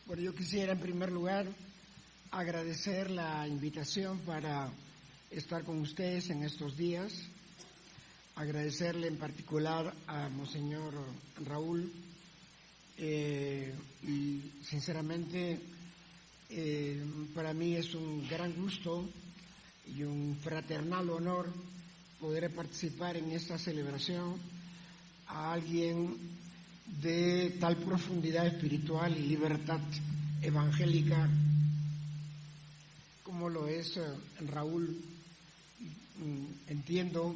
Bueno, yo quisiera en primer lugar agradecer la invitación para estar con ustedes en estos días, agradecerle en particular a Monseñor Raúl y sinceramente para mí es un gran gusto y un fraternal honor poder participar en esta celebración a alguien de tal profundidad espiritual y libertad evangélica como lo es Raúl. Entiendo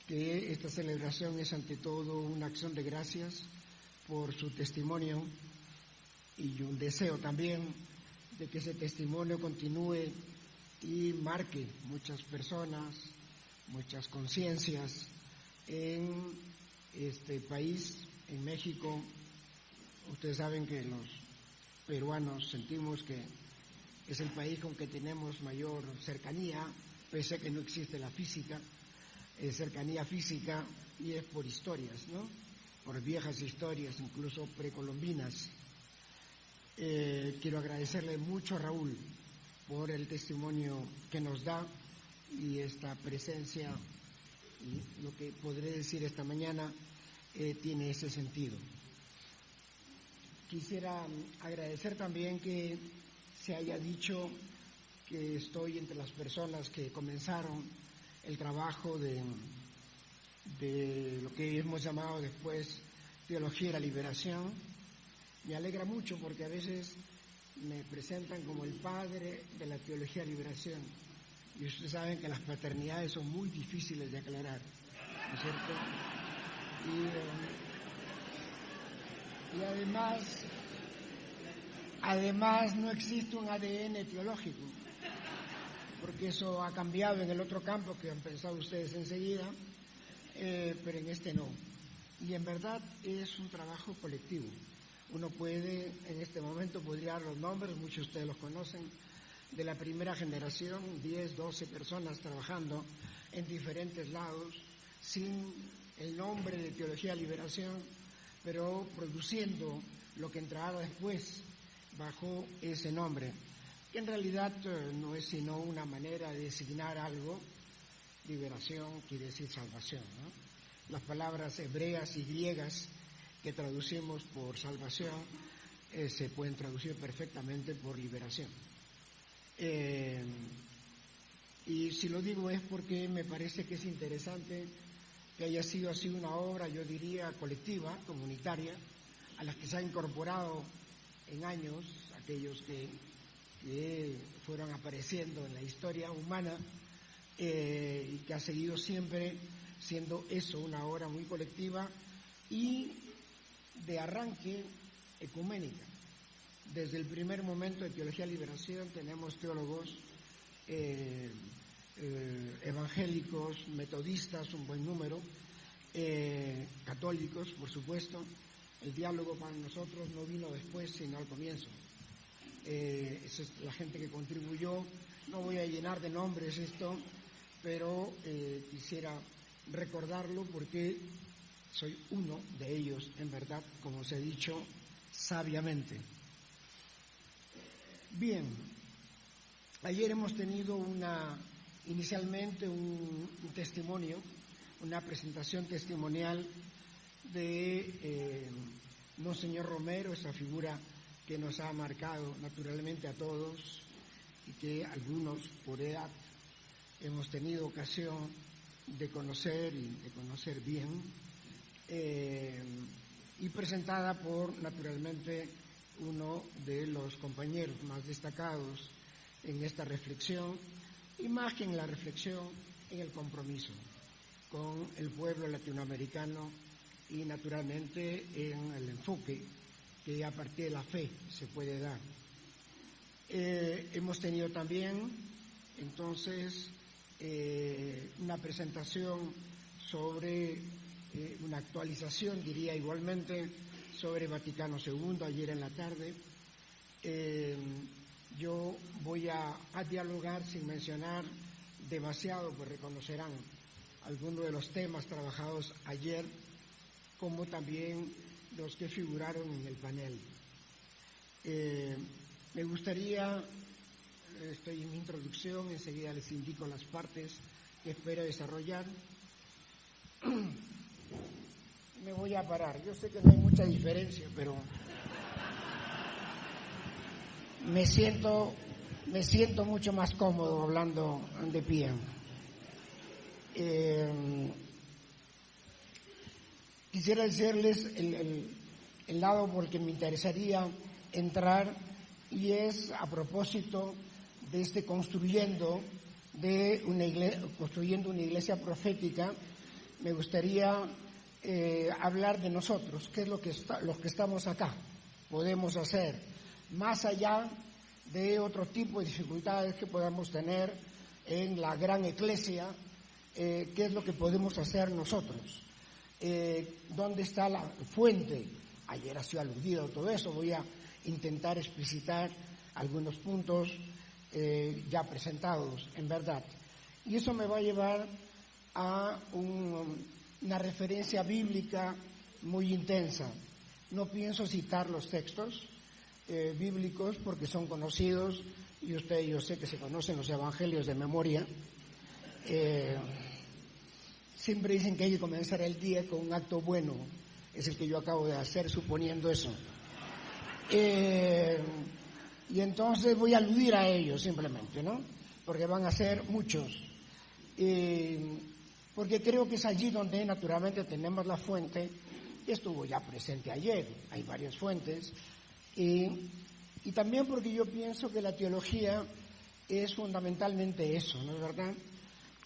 que esta celebración es ante todo una acción de gracias por su testimonio y un deseo también de que ese testimonio continúe y marque muchas personas, muchas conciencias en este país, en México. Ustedes saben que los peruanos sentimos que es el país con que tenemos mayor cercanía, pese a que no existe la física, cercanía física, y es por historias, ¿no? Por viejas historias, incluso precolombinas. Quiero agradecerle mucho a Raúl por el testimonio que nos da y esta presencia, y lo que podré decir esta mañana tiene ese sentido. Quisiera agradecer también que se haya dicho que estoy entre las personas que comenzaron el trabajo de lo que hemos llamado después Teología de la Liberación. Me alegra mucho porque a veces me presentan como el padre de la Teología de la Liberación, y ustedes saben que las paternidades son muy difíciles de aclarar, ¿no es cierto? Y además no existe un ADN teológico, porque eso ha cambiado en el otro campo que han pensado ustedes enseguida, pero en este no. Y en verdad es un trabajo colectivo. Uno puede, en este momento podría dar los nombres, muchos de ustedes los conocen, de la primera generación, 10, 12 personas trabajando en diferentes lados, sin el nombre de Teología de Liberación, pero produciendo lo que entrará después bajo ese nombre, que en realidad no es sino una manera de designar algo. Liberación quiere decir salvación, ¿no? Las palabras hebreas y griegas que traducimos por salvación se pueden traducir perfectamente por liberación. Y si lo digo es porque me parece que es interesante que haya sido así una obra, yo diría, colectiva, comunitaria, a las que se ha incorporado en años aquellos que fueron apareciendo en la historia humana, y que ha seguido siempre siendo eso, una obra muy colectiva y de arranque ecuménica. Desde el primer momento de Teología de Liberación tenemos teólogos evangélicos, metodistas, un buen número, católicos, por supuesto. El diálogo para nosotros no vino después, sino al comienzo. Esa es la gente que contribuyó. No voy a llenar de nombres esto, pero quisiera recordarlo porque soy uno de ellos, en verdad, como se ha dicho sabiamente. Bien, ayer hemos tenido inicialmente un testimonio, una presentación testimonial de Monseñor Romero, esa figura que nos ha marcado naturalmente a todos y que algunos por edad hemos tenido ocasión de conocer y de conocer bien, y presentada por naturalmente uno de los compañeros más destacados en esta reflexión, y más que en la reflexión, en el compromiso con el pueblo latinoamericano y naturalmente en el enfoque que a partir de la fe se puede dar. Hemos tenido también entonces una presentación sobre una actualización, diría igualmente, sobre Vaticano II ayer en la tarde. Yo voy a dialogar sin mencionar demasiado, pues reconocerán algunos de los temas trabajados ayer, como también los que figuraron en el panel. Me gustaría, estoy en mi introducción, enseguida les indico las partes que espero desarrollar. Me voy a parar. Yo sé que no hay mucha diferencia, pero me siento mucho más cómodo hablando de pie. Quisiera decirles el lado por el que me interesaría entrar, y es a propósito de construyendo una iglesia profética. Me gustaría hablar de nosotros, qué es los que estamos acá podemos hacer, más allá de otro tipo de dificultades que podamos tener en la gran iglesia, qué es lo que podemos hacer nosotros, dónde está la fuente. Ayer ha sido aludido todo eso, voy a intentar explicitar algunos puntos ya presentados, en verdad. Y eso me va a llevar a una referencia bíblica muy intensa. No pienso citar los textos bíblicos porque son conocidos, y yo sé que se conocen los evangelios de memoria. Siempre dicen que hay que comenzar el día con un acto bueno, es el que yo acabo de hacer suponiendo eso. Y entonces voy a aludir a ellos simplemente, ¿no? Porque van a ser muchos. Porque creo que es allí donde naturalmente tenemos la fuente, que estuvo ya presente ayer. Hay varias fuentes. Y también porque yo pienso que la teología es fundamentalmente eso, ¿no es verdad?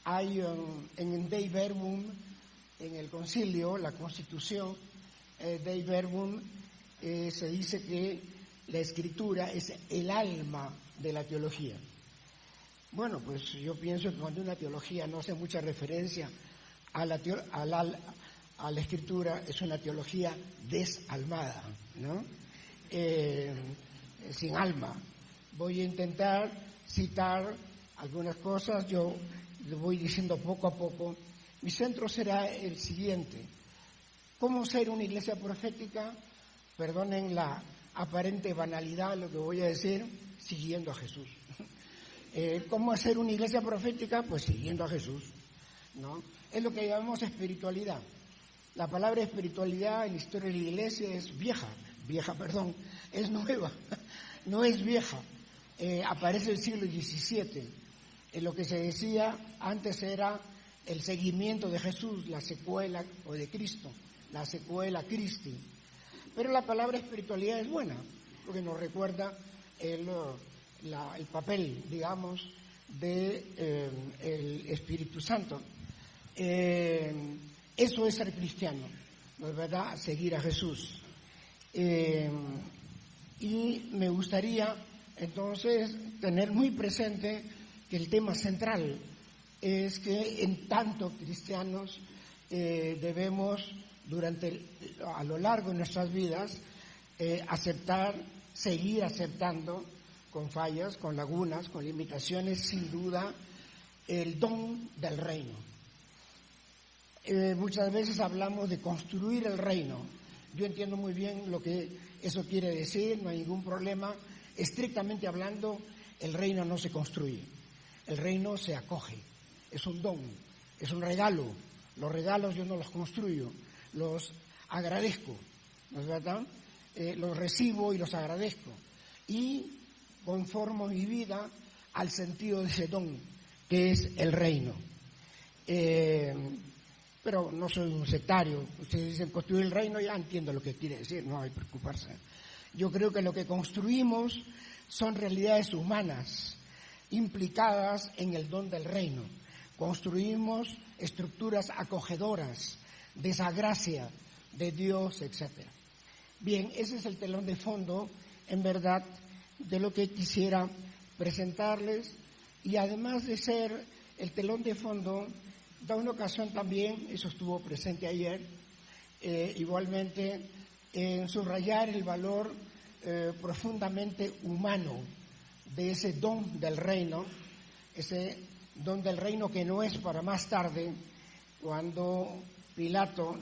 Hay en Dei Verbum, en el concilio, la Constitución, Dei Verbum, se dice que la escritura es el alma de la teología. Bueno, pues yo pienso que cuando una teología no hace mucha referencia a la escritura, es una teología desalmada, ¿no? Sin alma. Voy a intentar citar algunas cosas, yo lo voy diciendo poco a poco. Mi centro será el siguiente: ¿cómo ser una iglesia profética? Perdonen la aparente banalidad de lo que voy a decir, siguiendo a Jesús. ¿Cómo hacer una iglesia profética? Pues siguiendo a Jesús, ¿no? Es lo que llamamos espiritualidad. La palabra espiritualidad en la historia de la iglesia es es nueva, no es vieja. Aparece en el siglo XVII. Lo que se decía antes era el seguimiento de Jesús, la secuela, o de Cristo, la secuela Christi. Pero la palabra espiritualidad es buena, porque nos recuerda el papel, digamos, del Espíritu Santo. Eso es ser cristiano, ¿no es verdad? Seguir a Jesús. Y me gustaría entonces tener muy presente que el tema central es que en tanto cristianos debemos a lo largo de nuestras vidas seguir aceptando, con fallas, con lagunas, con limitaciones, sin duda, el don del reino. Muchas veces hablamos de construir el reino. Yo entiendo muy bien lo que eso quiere decir, no hay ningún problema. Estrictamente hablando, el reino no se construye, el reino se acoge, es un don, es un regalo. Los regalos yo no los construyo, los agradezco, ¿no es verdad? Los recibo y los agradezco, y conformo mi vida al sentido de ese don que es el reino. Pero no soy un sectario. Ustedes dicen construir el reino, ya entiendo lo que quiere decir, no hay que preocuparse. Yo creo que lo que construimos son realidades humanas implicadas en el don del reino. Construimos estructuras acogedoras de esa gracia de Dios, etc. Bien, ese es el telón de fondo, en verdad, de lo que quisiera presentarles, y además de ser el telón de fondo, da una ocasión también, eso estuvo presente ayer, igualmente, en subrayar el valor profundamente humano de ese don del reino, ese don del reino que no es para más tarde, cuando Pilato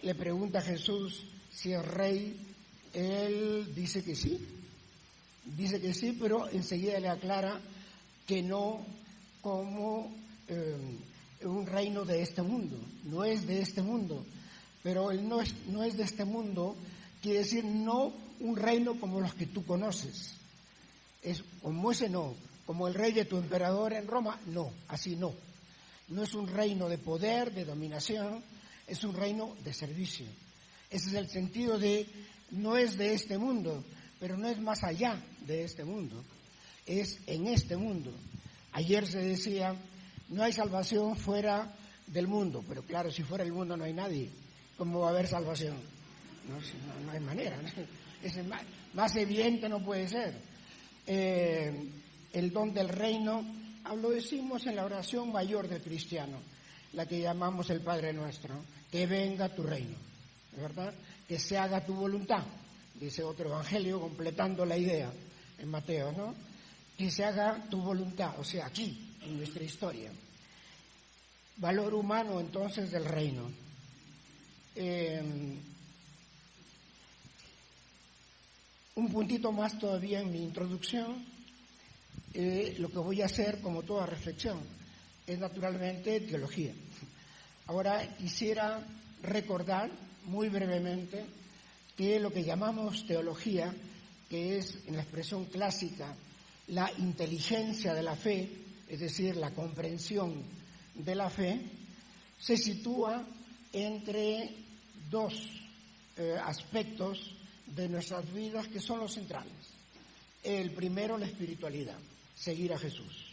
le pregunta a Jesús si es rey. Él dice que sí, Dice que sí, pero enseguida le aclara que no como un reino de este mundo. No es de este mundo, pero él no es de este mundo, quiere decir no un reino como los que tú conoces. Es como ese no, como el rey de tu emperador en Roma, no, así no. No es un reino de poder, de dominación, es un reino de servicio. Ese es el sentido de no es de este mundo, pero no es más allá de este mundo, es en este mundo. Ayer se decía, no hay salvación fuera del mundo, pero claro, si fuera el mundo no hay nadie, ¿cómo va a haber salvación? No hay manera, ¿no? Es más evidente no puede ser. El don del reino, lo decimos en la oración mayor del cristiano, la que llamamos el Padre Nuestro, que venga tu reino, ¿verdad? Que se haga tu voluntad, dice otro evangelio completando la idea en Mateo, ¿no? Que se haga tu voluntad, o sea, aquí, en nuestra historia. Valor humano entonces del reino. Un puntito más todavía en mi introducción. Lo que voy a hacer, como toda reflexión, es naturalmente teología. Ahora quisiera recordar muy brevemente que lo que llamamos teología, que es en la expresión clásica la inteligencia de la fe, es decir, la comprensión de la fe, se sitúa entre dos aspectos de nuestras vidas que son los centrales. El primero, la espiritualidad, seguir a Jesús.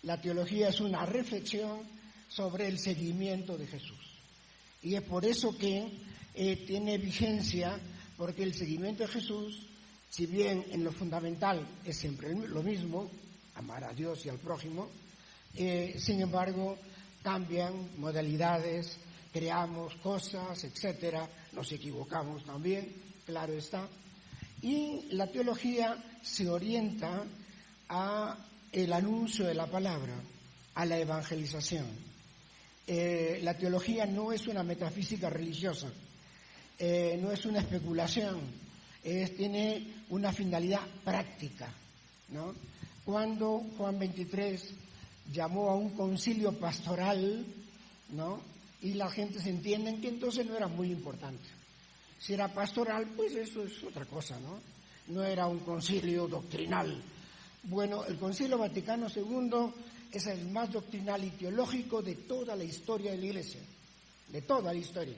La teología es una reflexión sobre el seguimiento de Jesús. Y es por eso que tiene vigencia, porque el seguimiento de Jesús, si bien en lo fundamental es siempre lo mismo, amar a Dios y al prójimo, sin embargo cambian modalidades, creamos cosas, etcétera, nos equivocamos también, claro está. Y la teología se orienta a el anuncio de la palabra, a la evangelización. La teología no es una metafísica religiosa, no es una especulación, tiene una finalidad práctica, ¿no? Cuando Juan 23 llamó a un concilio pastoral, ¿no? Y la gente se entiende que entonces no era muy importante. Si era pastoral, pues eso es otra cosa, ¿no? No era un concilio doctrinal. Bueno, el Concilio Vaticano II es el más doctrinal y teológico de toda la historia de la Iglesia, de toda la historia.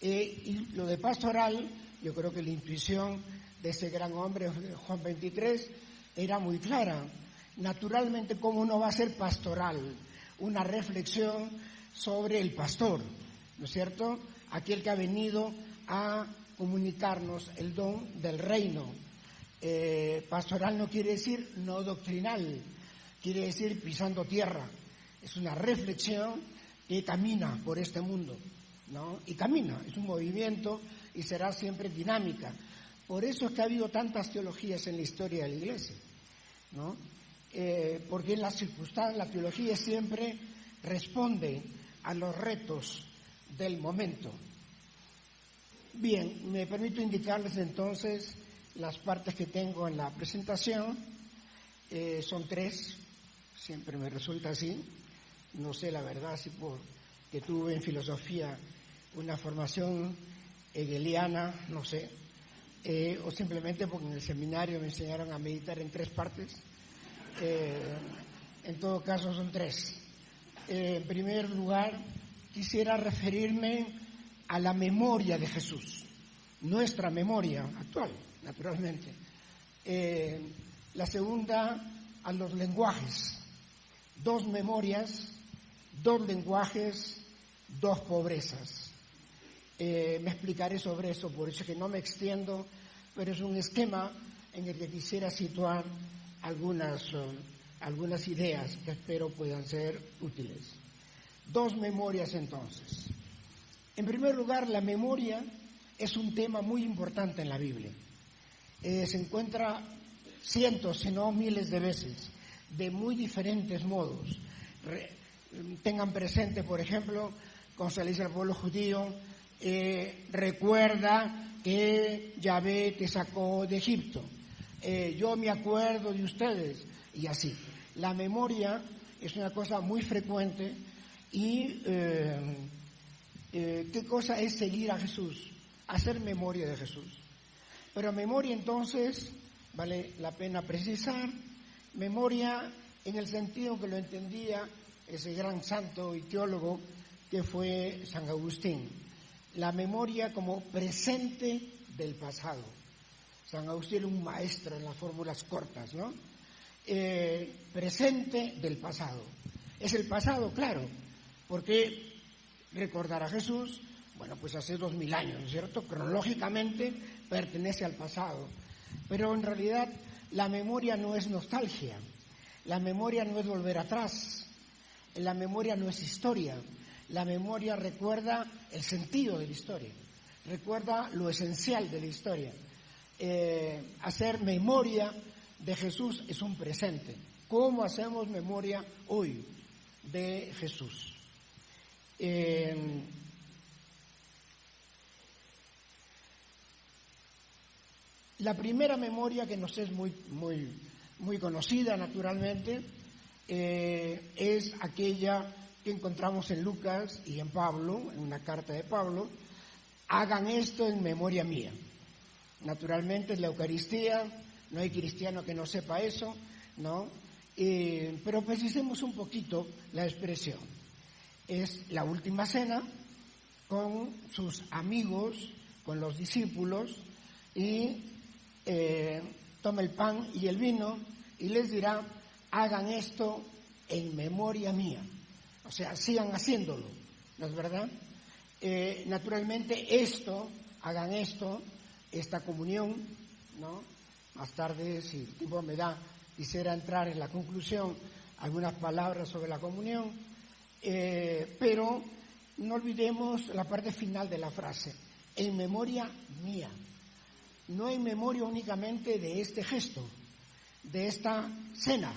Y lo de pastoral, yo creo que la intuición de ese gran hombre, Juan 23, era muy clara. Naturalmente, ¿cómo no va a ser pastoral? Una reflexión sobre el pastor, ¿no es cierto? Aquel que ha venido a comunicarnos el don del reino. Pastoral no quiere decir no doctrinal, quiere decir pisando tierra. Es una reflexión que camina por este mundo, ¿no? Y camina, es un movimiento y será siempre dinámica. Por eso es que ha habido tantas teologías en la historia de la Iglesia, ¿no? Porque en las circunstancias la teología siempre responde a los retos del momento. Bien, me permito indicarles entonces las partes que tengo en la presentación. Son 3, siempre me resulta así. No sé la verdad si porque tuve en filosofía una formación hegeliana, no sé, o simplemente porque en el seminario me enseñaron a meditar en 3 partes. En todo caso son 3. En primer lugar, quisiera referirme a la memoria de Jesús, nuestra memoria actual, naturalmente. La segunda, a los lenguajes. 2 memorias, 2 lenguajes, 2 pobrezas. Me explicaré sobre eso, por eso que no me extiendo, pero es un esquema en el que quisiera situar algunas ideas que espero puedan ser útiles. 2 memorias entonces. En primer lugar, la memoria es un tema muy importante en la Biblia. Se encuentra cientos, si no miles de veces, de muy diferentes modos. Tengan presente, por ejemplo, cuando se le dice al pueblo judío, recuerda que Yahvé te sacó de Egipto. yo me acuerdo de ustedes, y así. La memoria es una cosa muy frecuente y ¿qué cosa es seguir a Jesús? Hacer memoria de Jesús. Pero memoria entonces, vale la pena precisar, memoria en el sentido que lo entendía ese gran santo y teólogo que fue San Agustín. La memoria como presente del pasado. San Agustín era un maestro en las fórmulas cortas, ¿no? Presente del pasado. Es el pasado, claro, porque recordar a Jesús, bueno, pues hace 2000 años, ¿no es cierto? Cronológicamente pertenece al pasado. Pero en realidad la memoria no es nostalgia, la memoria no es volver atrás, la memoria no es historia, la memoria recuerda el sentido de la historia, recuerda lo esencial de la historia. Hacer memoria de Jesús es un presente. ¿Cómo hacemos memoria hoy de Jesús? La primera memoria que nos es muy conocida, naturalmente, es aquella que encontramos en Lucas y en Pablo, en una carta de Pablo: hagan esto en memoria mía. Naturalmente es la Eucaristía, no hay cristiano que no sepa eso, ¿no? Pero precisemos un poquito la expresión. Es la última cena con sus amigos, con los discípulos, y toma el pan y el vino y les dirá: hagan esto en memoria mía. O sea, sigan haciéndolo, ¿no es verdad? Naturalmente hagan esto, esta comunión, ¿no? Más tarde, si el tiempo me da, quisiera entrar en la conclusión, algunas palabras sobre la comunión, pero no olvidemos la parte final de la frase: en memoria mía. No en memoria únicamente de este gesto, de esta cena,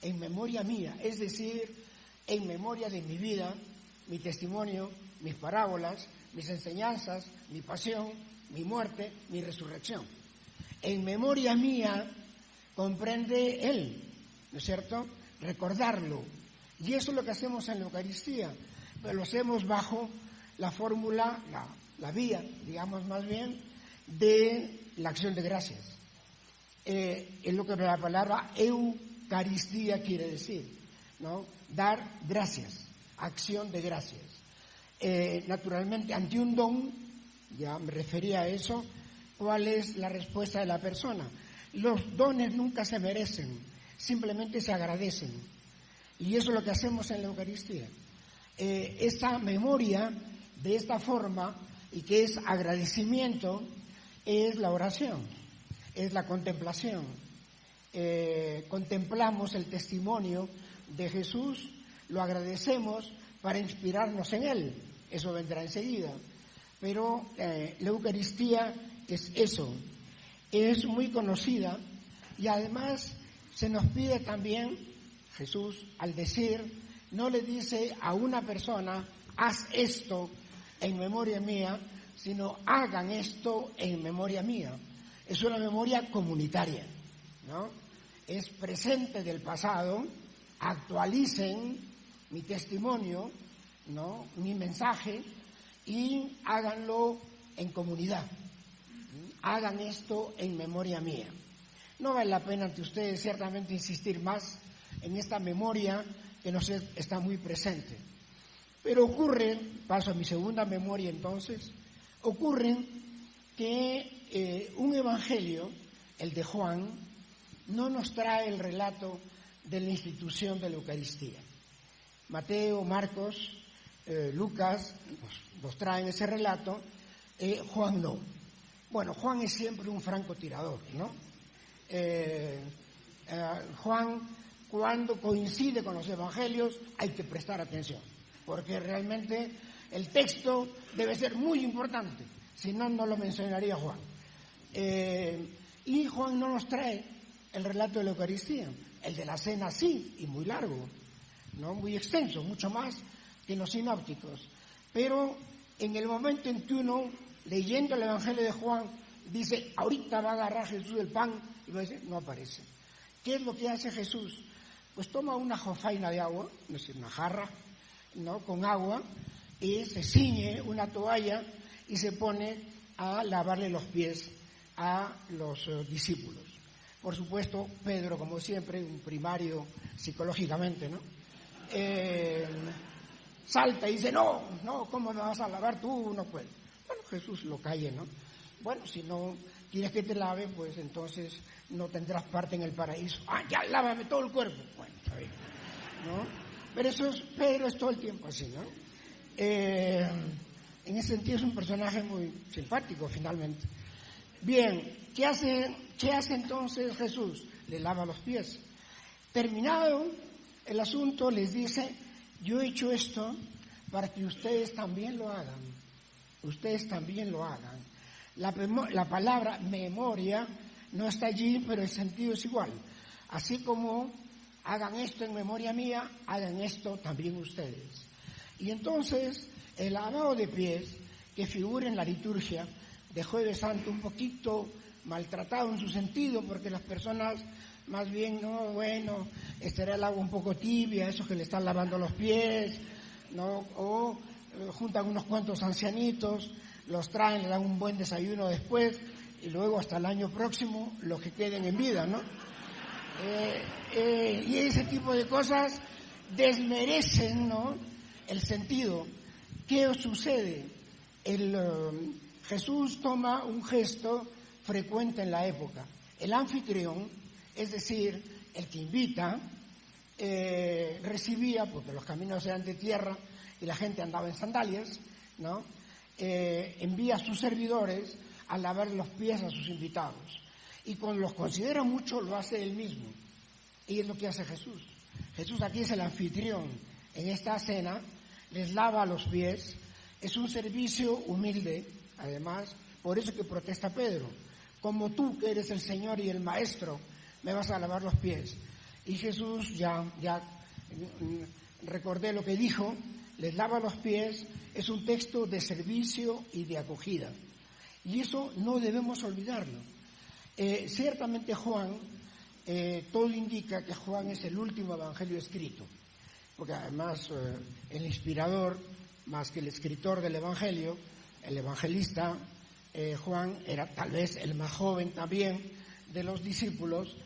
en memoria mía, es decir, en memoria de mi vida, mi testimonio, mis parábolas, mis enseñanzas, mi pasión, mi muerte, mi resurrección. En memoria mía comprende Él, ¿no es cierto? Recordarlo. Y eso es lo que hacemos en la Eucaristía, pero lo hacemos bajo la fórmula, la vía, digamos más bien, de la acción de gracias. Es lo que la palabra Eucaristía quiere decir, ¿no? Dar gracias, acción de gracias. Naturalmente, ante un don, ya me refería a eso, ¿cuál es la respuesta de la persona? Los dones nunca se merecen, simplemente se agradecen. Y eso es lo que hacemos en la Eucaristía. Esta memoria, de esta forma, y que es agradecimiento, es la oración, es la contemplación. Contemplamos el testimonio de Jesús, lo agradecemos para inspirarnos en Él. Eso vendrá enseguida. Pero la Eucaristía es eso, es muy conocida y además se nos pide también, Jesús al decir, no le dice a una persona: haz esto en memoria mía, sino hagan esto en memoria mía. Es una memoria comunitaria, ¿no? Es presente del pasado, actualicen mi testimonio, ¿no? Mi mensaje, y háganlo en comunidad. Hagan esto en memoria mía. No vale la pena ante ustedes ciertamente insistir más en esta memoria que nos está muy presente. Pero ocurre, paso a mi segunda memoria entonces, ocurre que un evangelio, el de Juan, no nos trae el relato de la institución de la Eucaristía. Mateo, Marcos, Lucas nos traen ese relato, Juan no. Bueno, Juan es siempre un francotirador, ¿no? Juan, cuando coincide con los evangelios, hay que prestar atención, porque realmente el texto debe ser muy importante, si no, no lo mencionaría Juan. Y Juan no nos trae el relato de la Eucaristía. El de la cena sí, y muy largo, ¿no? Muy extenso, mucho más que los sinópticos. Pero en el momento en que uno, leyendo el Evangelio de Juan, dice: ahorita va a agarrar Jesús el pan y va a decir, no aparece. ¿Qué es lo que hace Jesús? Pues toma una jofaina de agua, es decir, una jarra, ¿no?, con agua, y se ciñe una toalla y se pone a lavarle los pies a los discípulos. Por supuesto, Pedro, como siempre, un primario psicológicamente, ¿no?, salta y dice, no, ¿cómo me vas a lavar tú? No puedes. Bueno, Jesús lo calle, ¿no? Bueno, si no quieres que te lave, pues entonces no tendrás parte en el paraíso. Ya, lávame todo el cuerpo. Bueno, está bien, ¿no? Pero Pedro es todo el tiempo así, ¿no? En ese sentido es un personaje muy simpático, finalmente. Bien, ¿qué hace entonces Jesús? Le lava los pies. Terminado el asunto, les dice, yo he hecho esto para que ustedes también lo hagan. Ustedes también lo hagan. La palabra memoria no está allí, pero el sentido es igual. Así como hagan esto en memoria mía, hagan esto también ustedes. Y entonces, el lavado de pies, que figura en la liturgia de Jueves Santo, un poquito maltratado en su sentido, porque las personas más bien, no, bueno, estará el agua un poco tibia, esos que le están lavando los pies, ¿no? O juntan unos cuantos ancianitos, los traen, le dan un buen desayuno después, y luego hasta el año próximo los que queden en vida, ¿no? Y ese tipo de cosas desmerecen, ¿no?, el sentido. ¿Qué sucede? Jesús toma un gesto frecuente en la época. El anfitrión, es decir, el que invita, recibía, porque los caminos eran de tierra y la gente andaba en sandalias, ¿no?, envía a sus servidores a lavar los pies a sus invitados. Y cuando los considera mucho, lo hace él mismo. Y es lo que hace Jesús. Jesús aquí es el anfitrión. En esta cena les lava los pies. Es un servicio humilde, además, por eso que protesta Pedro. Como tú, que eres el Señor y el Maestro, me vas a lavar los pies. Y Jesús, ya recordé lo que dijo, les lava los pies, es un texto de servicio y de acogida. Y eso no debemos olvidarlo. Ciertamente Juan, todo indica que Juan es el último evangelio escrito, porque además el inspirador, más que el escritor del evangelio, el evangelista, Juan era tal vez el más joven también de los discípulos,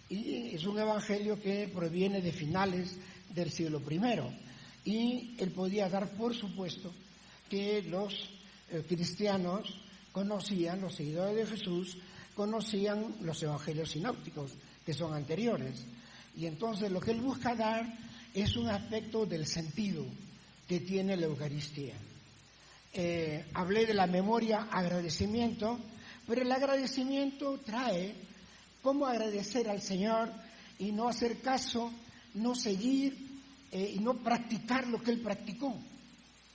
y es un evangelio que proviene de finales del siglo I, y él podía dar por supuesto que los cristianos conocían, los seguidores de Jesús, conocían los evangelios sinópticos, que son anteriores. Y entonces lo que él busca dar es un aspecto del sentido que tiene la Eucaristía. Hablé de la memoria, agradecimiento, pero el agradecimiento trae cómo agradecer al Señor y no hacer caso, no seguir y no practicar lo que él practicó,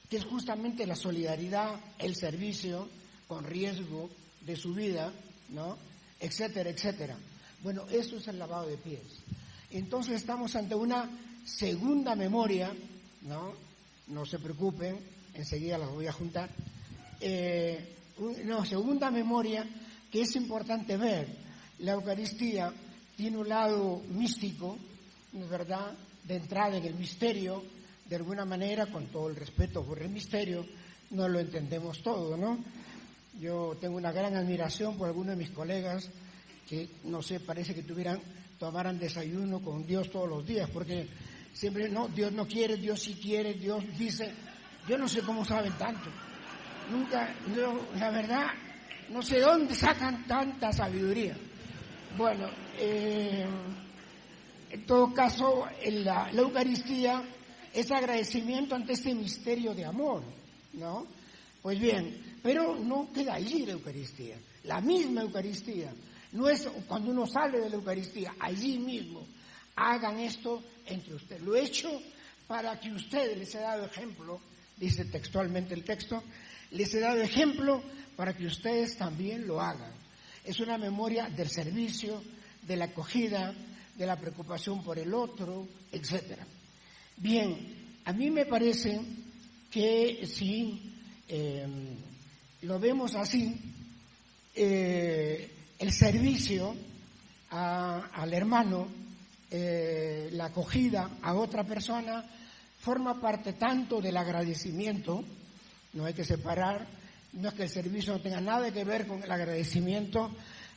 que es justamente la solidaridad, el servicio, con riesgo de su vida, ¿no?, etcétera, etcétera. Bueno, eso es el lavado de pies. Entonces estamos ante una segunda memoria, ¿no? No se preocupen, enseguida las voy a juntar. Una segunda memoria que es importante ver. La Eucaristía tiene un lado místico, ¿verdad?, de entrada en el misterio. De alguna manera, con todo el respeto por el misterio, no lo entendemos todo, ¿no? Yo tengo una gran admiración por algunos de mis colegas que, no sé, parece que tomaran desayuno con Dios todos los días, porque siempre, no, Dios no quiere, Dios sí quiere, Dios dice. Yo no sé cómo saben tanto. La verdad, no sé dónde sacan tanta sabiduría. Bueno, en todo caso, la Eucaristía es agradecimiento ante este misterio de amor, ¿no? Pues bien, pero no queda allí la Eucaristía. La misma Eucaristía, no es cuando uno sale de la Eucaristía, allí mismo, hagan esto entre ustedes. Lo he hecho para que ustedes, les he dado ejemplo, dice textualmente el texto, les he dado ejemplo para que ustedes también lo hagan. Es una memoria del servicio, de la acogida, de la preocupación por el otro, etcétera. Bien, a mí me parece que si lo vemos así, el servicio al hermano, la acogida a otra persona, forma parte tanto del agradecimiento, no hay que separar, no es que el servicio no tenga nada que ver con el agradecimiento.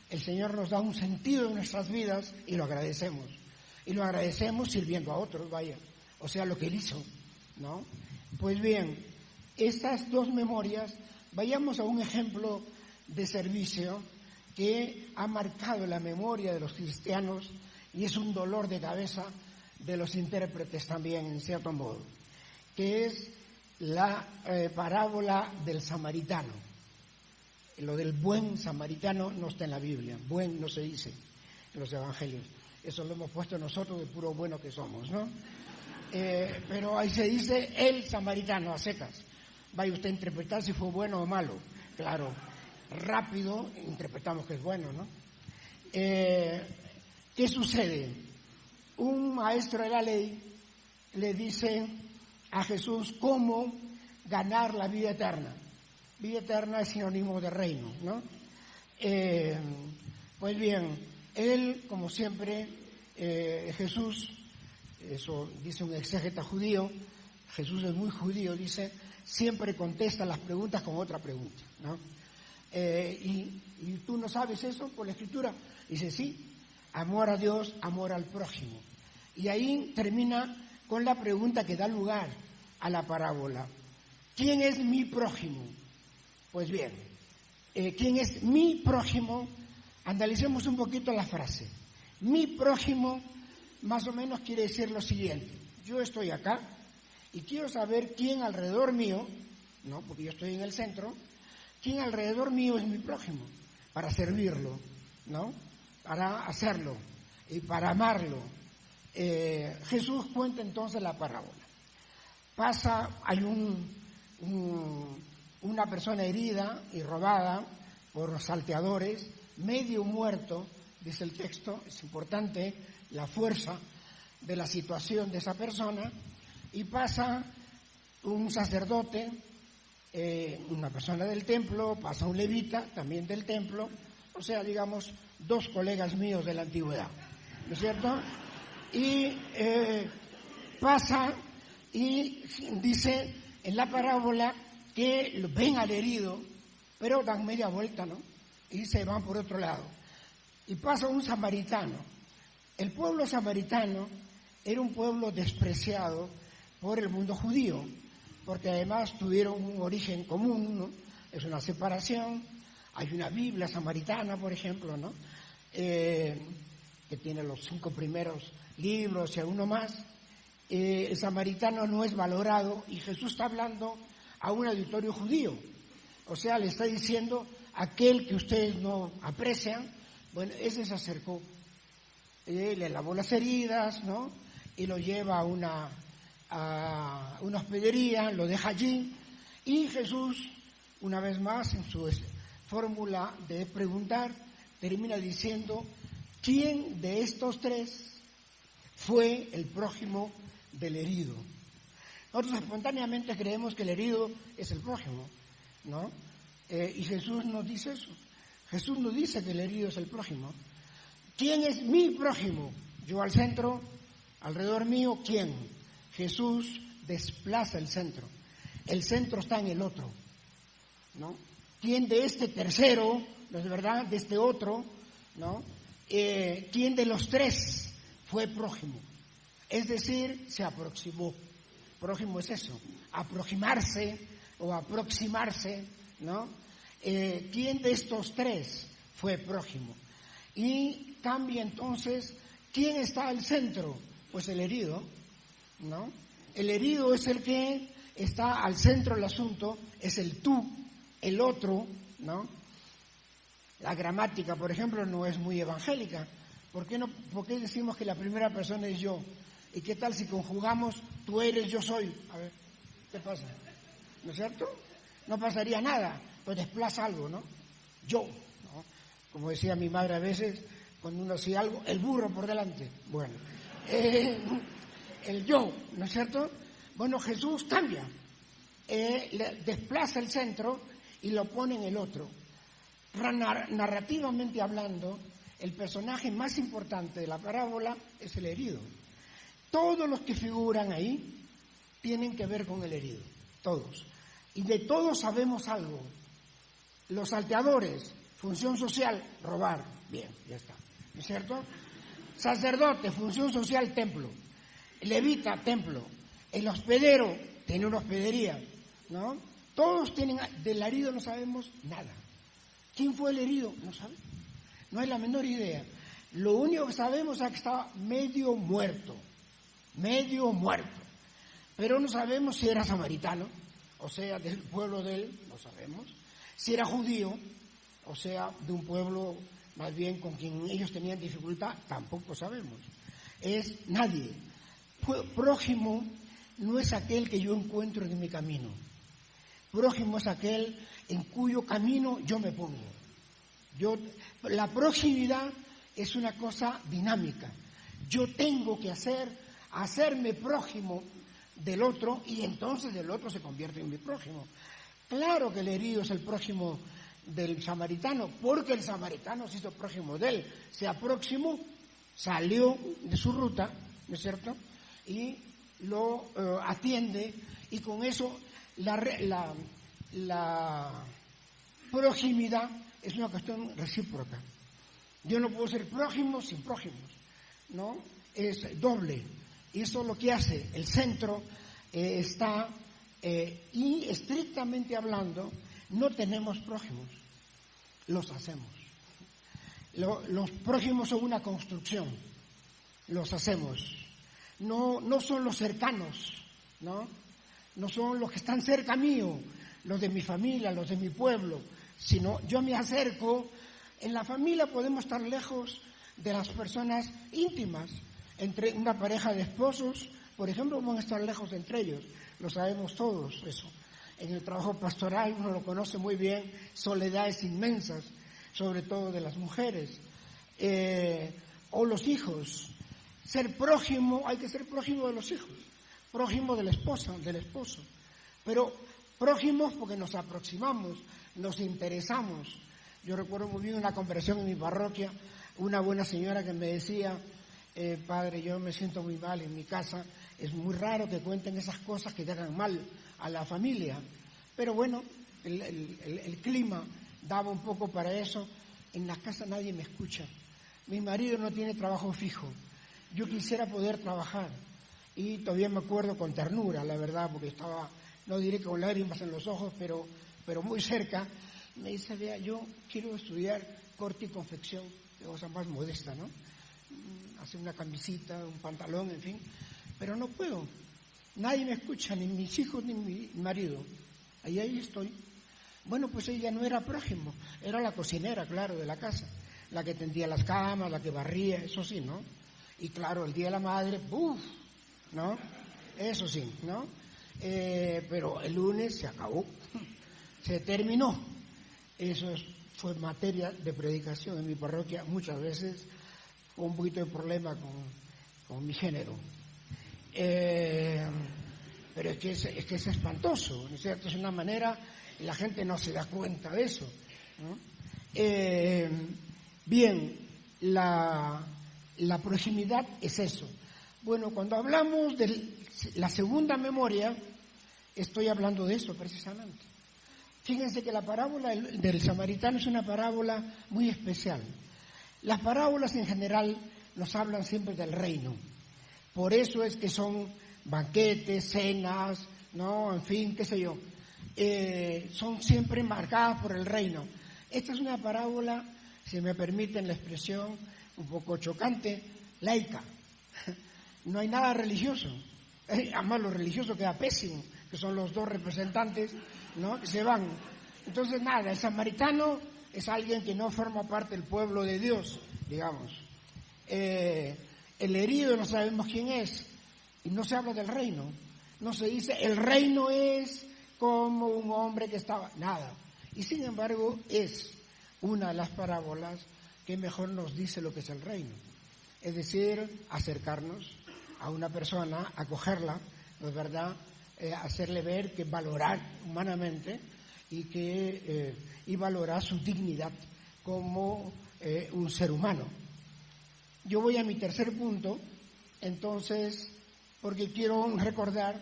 El Señor nos da un sentido en nuestras vidas y lo agradecemos. Y lo agradecemos sirviendo a otros, vaya, o sea, lo que Él hizo, ¿no? Pues bien, estas dos memorias, vayamos a un ejemplo de servicio que ha marcado la memoria de los cristianos y es un dolor de cabeza de los intérpretes también, en cierto modo, que es la parábola del samaritano. Lo del buen samaritano no está en la Biblia, buen no se dice en los evangelios, eso lo hemos puesto nosotros de puro bueno que somos, ¿no? Pero ahí se dice el samaritano a secas. Vaya usted a interpretar si fue bueno o malo. Claro, rápido interpretamos que es bueno, ¿no? ¿Qué sucede? Un maestro de la ley le dice a Jesús cómo ganar la vida eterna. Vida eterna es sinónimo de reino, ¿no? Pues bien, él, como siempre, Jesús, eso dice un exégeta judío, Jesús es muy judío, dice, siempre contesta las preguntas con otra pregunta, ¿no? ¿Y tú no sabes eso por la Escritura? Dice, sí, amor a Dios, amor al prójimo. Y ahí termina con la pregunta que da lugar a la parábola. ¿Quién es mi prójimo? Pues bien, ¿quién es mi prójimo? Analicemos un poquito la frase. Mi prójimo más o menos quiere decir lo siguiente. Yo estoy acá y quiero saber quién alrededor mío, ¿no? Porque yo estoy en el centro, quién alrededor mío es mi prójimo, para servirlo, ¿no? Para hacerlo y para amarlo. Jesús cuenta entonces la parábola. Hay una persona herida y robada por los salteadores, medio muerto, dice el texto, es importante la fuerza de la situación de esa persona, y pasa un sacerdote, una persona del templo, pasa un levita, también del templo, o sea, digamos, dos colegas míos de la antigüedad, ¿no es cierto? Y pasa y dice en la parábola que ven al herido, pero dan media vuelta, ¿no? Y se van por otro lado. Y pasa un samaritano. El pueblo samaritano era un pueblo despreciado por el mundo judío, porque además tuvieron un origen común, ¿no? Es una separación. Hay una Biblia samaritana, por ejemplo, ¿no? Que tiene los 5 primeros libros y alguno más. El samaritano no es valorado y Jesús está hablando a un auditorio judío. O sea, le está diciendo, aquel que ustedes no aprecian, bueno, ese se acercó, le lavó las heridas, ¿no? Y lo lleva a una hospedería, lo deja allí, y Jesús, una vez más, en su fórmula de preguntar, termina diciendo, ¿quién de estos tres fue el prójimo del herido? Nosotros espontáneamente creemos que el herido es el prójimo, ¿no? Y Jesús nos dice eso. Jesús nos dice que el herido es el prójimo. ¿Quién es mi prójimo? Yo al centro, alrededor mío, ¿quién? Jesús desplaza el centro. El centro está en el otro, ¿no? ¿Quién de este tercero, no es verdad, de este otro, ¿no? ¿Quién de los tres fue prójimo? Es decir, se aproximó. Prójimo es eso, aproximarse o aproximarse, ¿no? ¿Quién de estos tres fue prójimo? Y cambia entonces, ¿quién está al centro? Pues el herido, ¿no? El herido es el que está al centro del asunto, es el tú, el otro, ¿no? La gramática, por ejemplo, no es muy evangélica. ¿Por qué decimos que la primera persona es yo? ¿Y qué tal si conjugamos tú eres, yo soy? A ver, ¿qué pasa? ¿No es cierto? No pasaría nada, pues desplaza algo, ¿no? Yo, ¿no? Como decía mi madre a veces, cuando uno hacía algo, el burro por delante. Bueno, el yo, ¿no es cierto? Bueno, Jesús cambia, desplaza el centro y lo pone en el otro. Narrativamente hablando, el personaje más importante de la parábola es el herido. Todos los que figuran ahí tienen que ver con el herido, todos. Y de todos sabemos algo. Los salteadores, función social, robar. Bien, ya está. ¿No es cierto? Sacerdote, función social, templo. Levita, templo. El hospedero, tiene una hospedería, ¿no? Todos tienen... Del herido no sabemos nada. ¿Quién fue el herido? No sabemos. No hay la menor idea. Lo único que sabemos es que estaba medio muerto. Medio muerto. Pero no sabemos si era samaritano, o sea, del pueblo de él, no sabemos. Si era judío, o sea, de un pueblo más bien con quien ellos tenían dificultad, tampoco sabemos. Es nadie. Prójimo no es aquel que yo encuentro en mi camino. Prójimo es aquel en cuyo camino yo me pongo. La proximidad es una cosa dinámica. Yo tengo que hacerme prójimo del otro y entonces el otro se convierte en mi prójimo. Claro que el herido es el prójimo del samaritano, porque el samaritano se hizo prójimo de él. Se aproximó, salió de su ruta, ¿no es cierto? Y lo atiende, y con eso la proximidad es una cuestión recíproca. Yo no puedo ser prójimo sin prójimos, ¿no? Es doble. Y eso es lo que hace. El centro está, y estrictamente hablando, no tenemos prójimos, los hacemos. Los prójimos son una construcción, los hacemos. No son los cercanos, ¿no? No son los que están cerca mío, los de mi familia, los de mi pueblo, sino yo me acerco. En la familia podemos estar lejos de las personas íntimas. Entre una pareja de esposos, por ejemplo, van a estar lejos entre ellos. Lo sabemos todos eso. En el trabajo pastoral uno lo conoce muy bien, soledades inmensas, sobre todo de las mujeres. O los hijos. Ser prójimo, hay que ser prójimo de los hijos, prójimo de la esposa, del esposo. Pero prójimos porque nos aproximamos, nos interesamos. Yo recuerdo muy bien una conversación en mi parroquia, una buena señora que me decía: padre, yo me siento muy mal en mi casa, es muy raro que cuenten esas cosas que te hagan mal a la familia. Pero bueno, el clima daba un poco para eso. En la casa nadie me escucha. Mi marido no tiene trabajo fijo. Yo quisiera poder trabajar. Y todavía me acuerdo con ternura, la verdad, porque estaba, no diré que con lágrimas en los ojos, pero muy cerca. Me dice: vea, yo quiero estudiar corte y confección, de cosa más modesta, ¿no? Hacer una camisita, un pantalón, en fin, pero no puedo. Nadie me escucha, ni mis hijos ni mi marido. Ahí estoy. Bueno, pues ella no era prójimo, era la cocinera, claro, de la casa, la que tendía las camas, la que barría, eso sí, ¿no? Y claro, el Día de la Madre, ¡buf! ¿No? Eso sí, ¿no? Pero el lunes se acabó, se terminó. Eso fue materia de predicación en mi parroquia muchas veces. Fue un poquito de problema con mi género. Pero es que es espantoso, ¿no es cierto? Es una manera, y la gente no se da cuenta de eso, ¿no? Bien, la proximidad es eso. Bueno, cuando hablamos de la segunda memoria, estoy hablando de eso precisamente. Fíjense que la parábola del samaritano es una parábola muy especial. Las parábolas en general nos hablan siempre del reino. Por eso es que son banquetes, cenas, ¿no? En fin, qué sé yo. Son siempre marcadas por el reino. Esta es una parábola, si me permiten la expresión, un poco chocante, laica. No hay nada religioso. Además, lo religioso queda pésimo, que son los dos representantes, ¿no? Que se van. Entonces, nada, el samaritano es alguien que no forma parte del pueblo de Dios, digamos. El herido no sabemos quién es, y no se habla del reino. No se dice, el reino es como un hombre que estaba... Nada. Y sin embargo, es una de las parábolas que mejor nos dice lo que es el reino. Es decir, acercarnos a una persona, acogerla, ¿no es verdad?, hacerle ver que valorar humanamente y valorar su dignidad como un ser humano. Yo voy a mi tercer punto, entonces, porque quiero recordar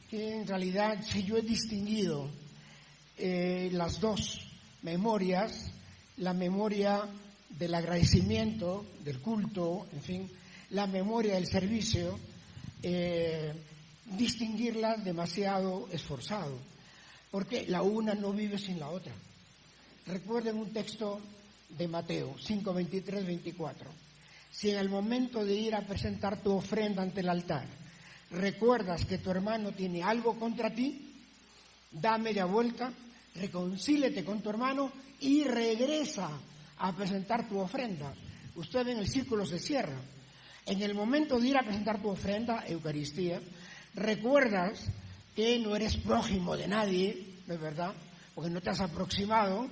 que en realidad si yo he distinguido las dos memorias, la memoria del agradecimiento, del culto, en fin, la memoria del servicio, distinguirlas demasiado esforzado, porque la una no vive sin la otra. Recuerden un texto de Mateo 5, 23, 24. Si en el momento de ir a presentar tu ofrenda ante el altar recuerdas que tu hermano tiene algo contra ti, da media vuelta, reconcíliate con tu hermano y regresa a presentar tu ofrenda. Usted ve, en el círculo se cierra. En el momento de ir a presentar tu ofrenda, Eucaristía, recuerdas que no eres prójimo de nadie, ¿no es verdad? Porque no te has aproximado.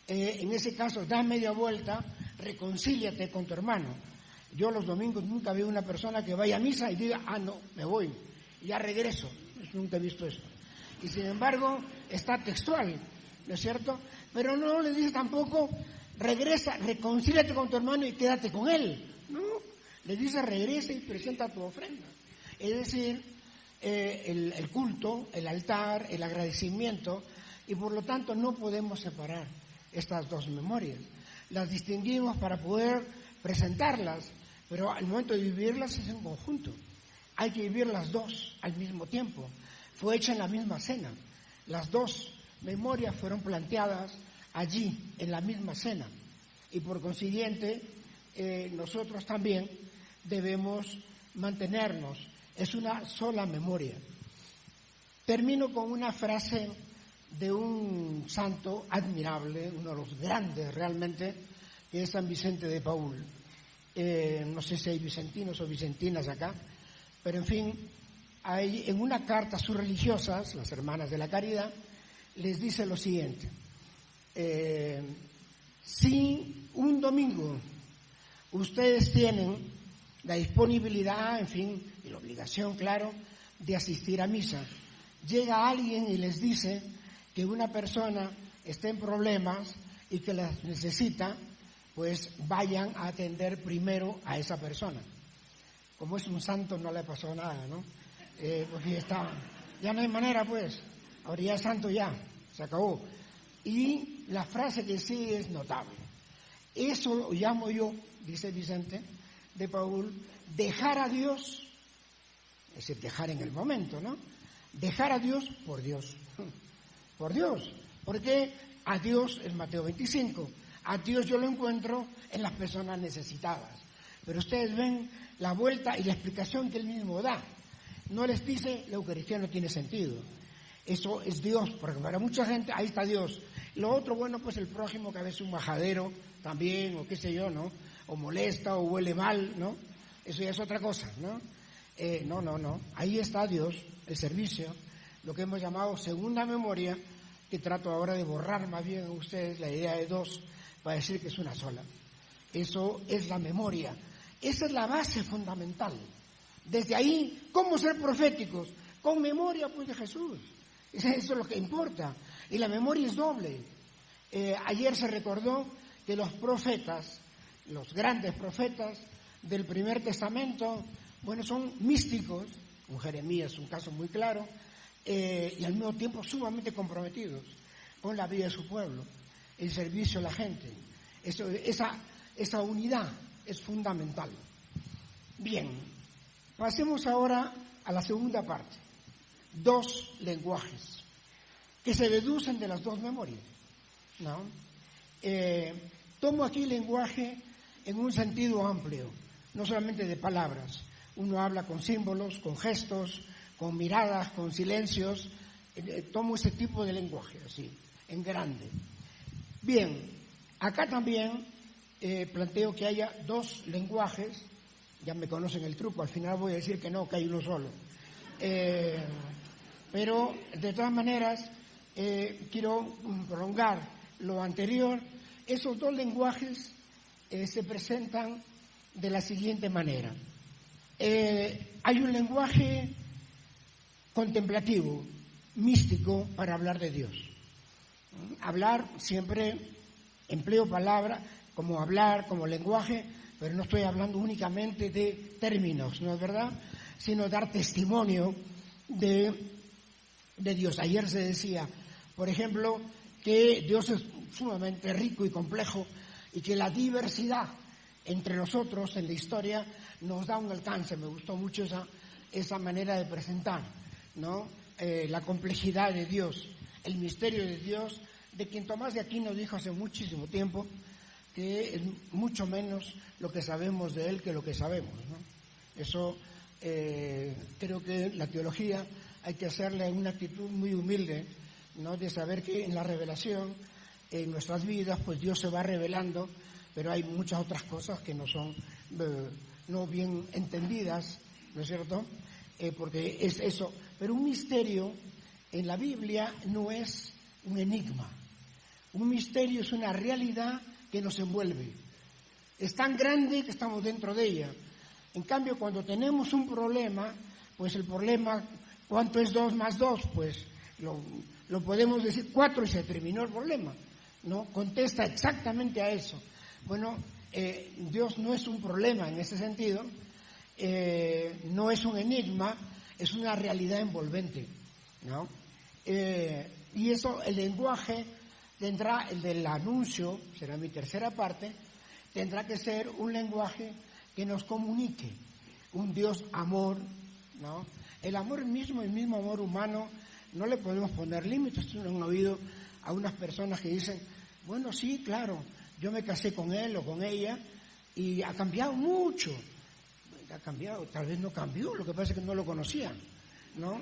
En ese caso, da media vuelta, reconcíliate con tu hermano. Yo los domingos nunca veo una persona que vaya a misa y diga, no, me voy, y ya regreso. Nunca he visto esto. Y sin embargo, está textual, ¿no es cierto? Pero no le dice tampoco, regresa, reconcíliate con tu hermano y quédate con él. No, le dice, regresa y presenta tu ofrenda. Es decir, el culto, el altar, el agradecimiento, y por lo tanto no podemos separar estas dos memorias. Las distinguimos para poder presentarlas, pero al momento de vivirlas es en conjunto. Hay que vivir las dos al mismo tiempo. Fue hecha en la misma cena. Las dos memorias fueron planteadas allí, en la misma cena. Y por consiguiente, nosotros también debemos mantenernos. Es una sola memoria. Termino con una frase de un santo admirable, uno de los grandes realmente, que es San Vicente de Paúl. No sé si hay vicentinos o vicentinas acá, pero en fin, en una carta a sus religiosas, las hermanas de la caridad, les dice lo siguiente: si un domingo ustedes tienen la disponibilidad, en fin, y la obligación, claro, de asistir a misa, llega alguien y les dice que una persona está en problemas y que las necesita, pues vayan a atender primero a esa persona. Como es un santo, no le pasó nada, ¿no? Porque ya no hay manera, pues, ahora ya es santo, ya, se acabó. Y la frase que sigue es notable. Eso lo llamo yo, dice Vicente de Paúl, dejar a Dios, es decir, dejar en el momento, ¿no? Dejar a Dios por Dios. Por Dios. Porque a Dios, en Mateo 25, a Dios yo lo encuentro en las personas necesitadas. Pero ustedes ven la vuelta y la explicación que él mismo da. No les dice, la Eucaristía no tiene sentido. Eso es Dios, porque para mucha gente ahí está Dios. Lo otro, bueno, pues el prójimo, que a veces un majadero también, o qué sé yo, ¿no? O molesta, o huele mal, ¿no? Eso ya es otra cosa, ¿no? No. Ahí está Dios, el servicio, lo que hemos llamado segunda memoria, que trato ahora de borrar más bien a ustedes la idea de dos, para decir que es una sola. Eso es la memoria. Esa es la base fundamental. Desde ahí, ¿cómo ser proféticos? Con memoria, pues, de Jesús. Eso es lo que importa. Y la memoria es doble. Ayer se recordó que los profetas, los grandes profetas del Primer Testamento, bueno, son místicos, con Jeremías es un caso muy claro, y al mismo tiempo sumamente comprometidos con la vida de su pueblo, el servicio a la gente. Esa unidad es fundamental. Bien, pasemos ahora a la segunda parte. Dos lenguajes que se deducen de las dos memorias, ¿no? Tomo aquí lenguaje en un sentido amplio, no solamente de palabras. Uno habla con símbolos, con gestos, con miradas, con silencios. Tomo ese tipo de lenguaje, así, en grande. Bien, acá también planteo que haya dos lenguajes. Ya me conocen el truco, al final voy a decir que no, que hay uno solo. Pero, de todas maneras, quiero prolongar lo anterior. Esos dos lenguajes se presentan de la siguiente manera. Hay un lenguaje contemplativo, místico, para hablar de Dios. Hablar, siempre empleo palabra como hablar, como lenguaje, pero no estoy hablando únicamente de términos, ¿no es verdad?, sino dar testimonio de Dios. Ayer se decía, por ejemplo, que Dios es sumamente rico y complejo y que la diversidad entre nosotros en la historia nos da un alcance. Me gustó mucho esa manera de presentar, ¿no? La complejidad de Dios, el misterio de Dios, de quien Tomás de Aquino dijo hace muchísimo tiempo que es mucho menos lo que sabemos de Él que lo que sabemos, ¿no? Eso creo que la teología hay que hacerle una actitud muy humilde, ¿no?, de saber que en la revelación, en nuestras vidas, pues Dios se va revelando, pero hay muchas otras cosas que no son no bien entendidas, ¿no es cierto?, porque es eso. Pero un misterio en la Biblia no es un enigma. Un misterio es una realidad que nos envuelve. Es tan grande que estamos dentro de ella. En cambio, cuando tenemos un problema, pues el problema, ¿cuánto es 2 más 2? Pues lo podemos decir 4 y se terminó el problema, ¿no? Contesta exactamente a eso. Bueno, Dios no es un problema en ese sentido, no es un enigma, es una realidad envolvente, ¿no? Y eso, el lenguaje tendrá, el del anuncio, será mi tercera parte, tendrá que ser un lenguaje que nos comunique un Dios amor, ¿no? El amor mismo, el mismo amor humano, no le podemos poner límites. Ustedes han oído a unas personas que dicen, bueno, sí, claro, yo me casé con él o con ella y ha cambiado mucho. Ha cambiado, tal vez no cambió, lo que pasa es que no lo conocían, ¿no?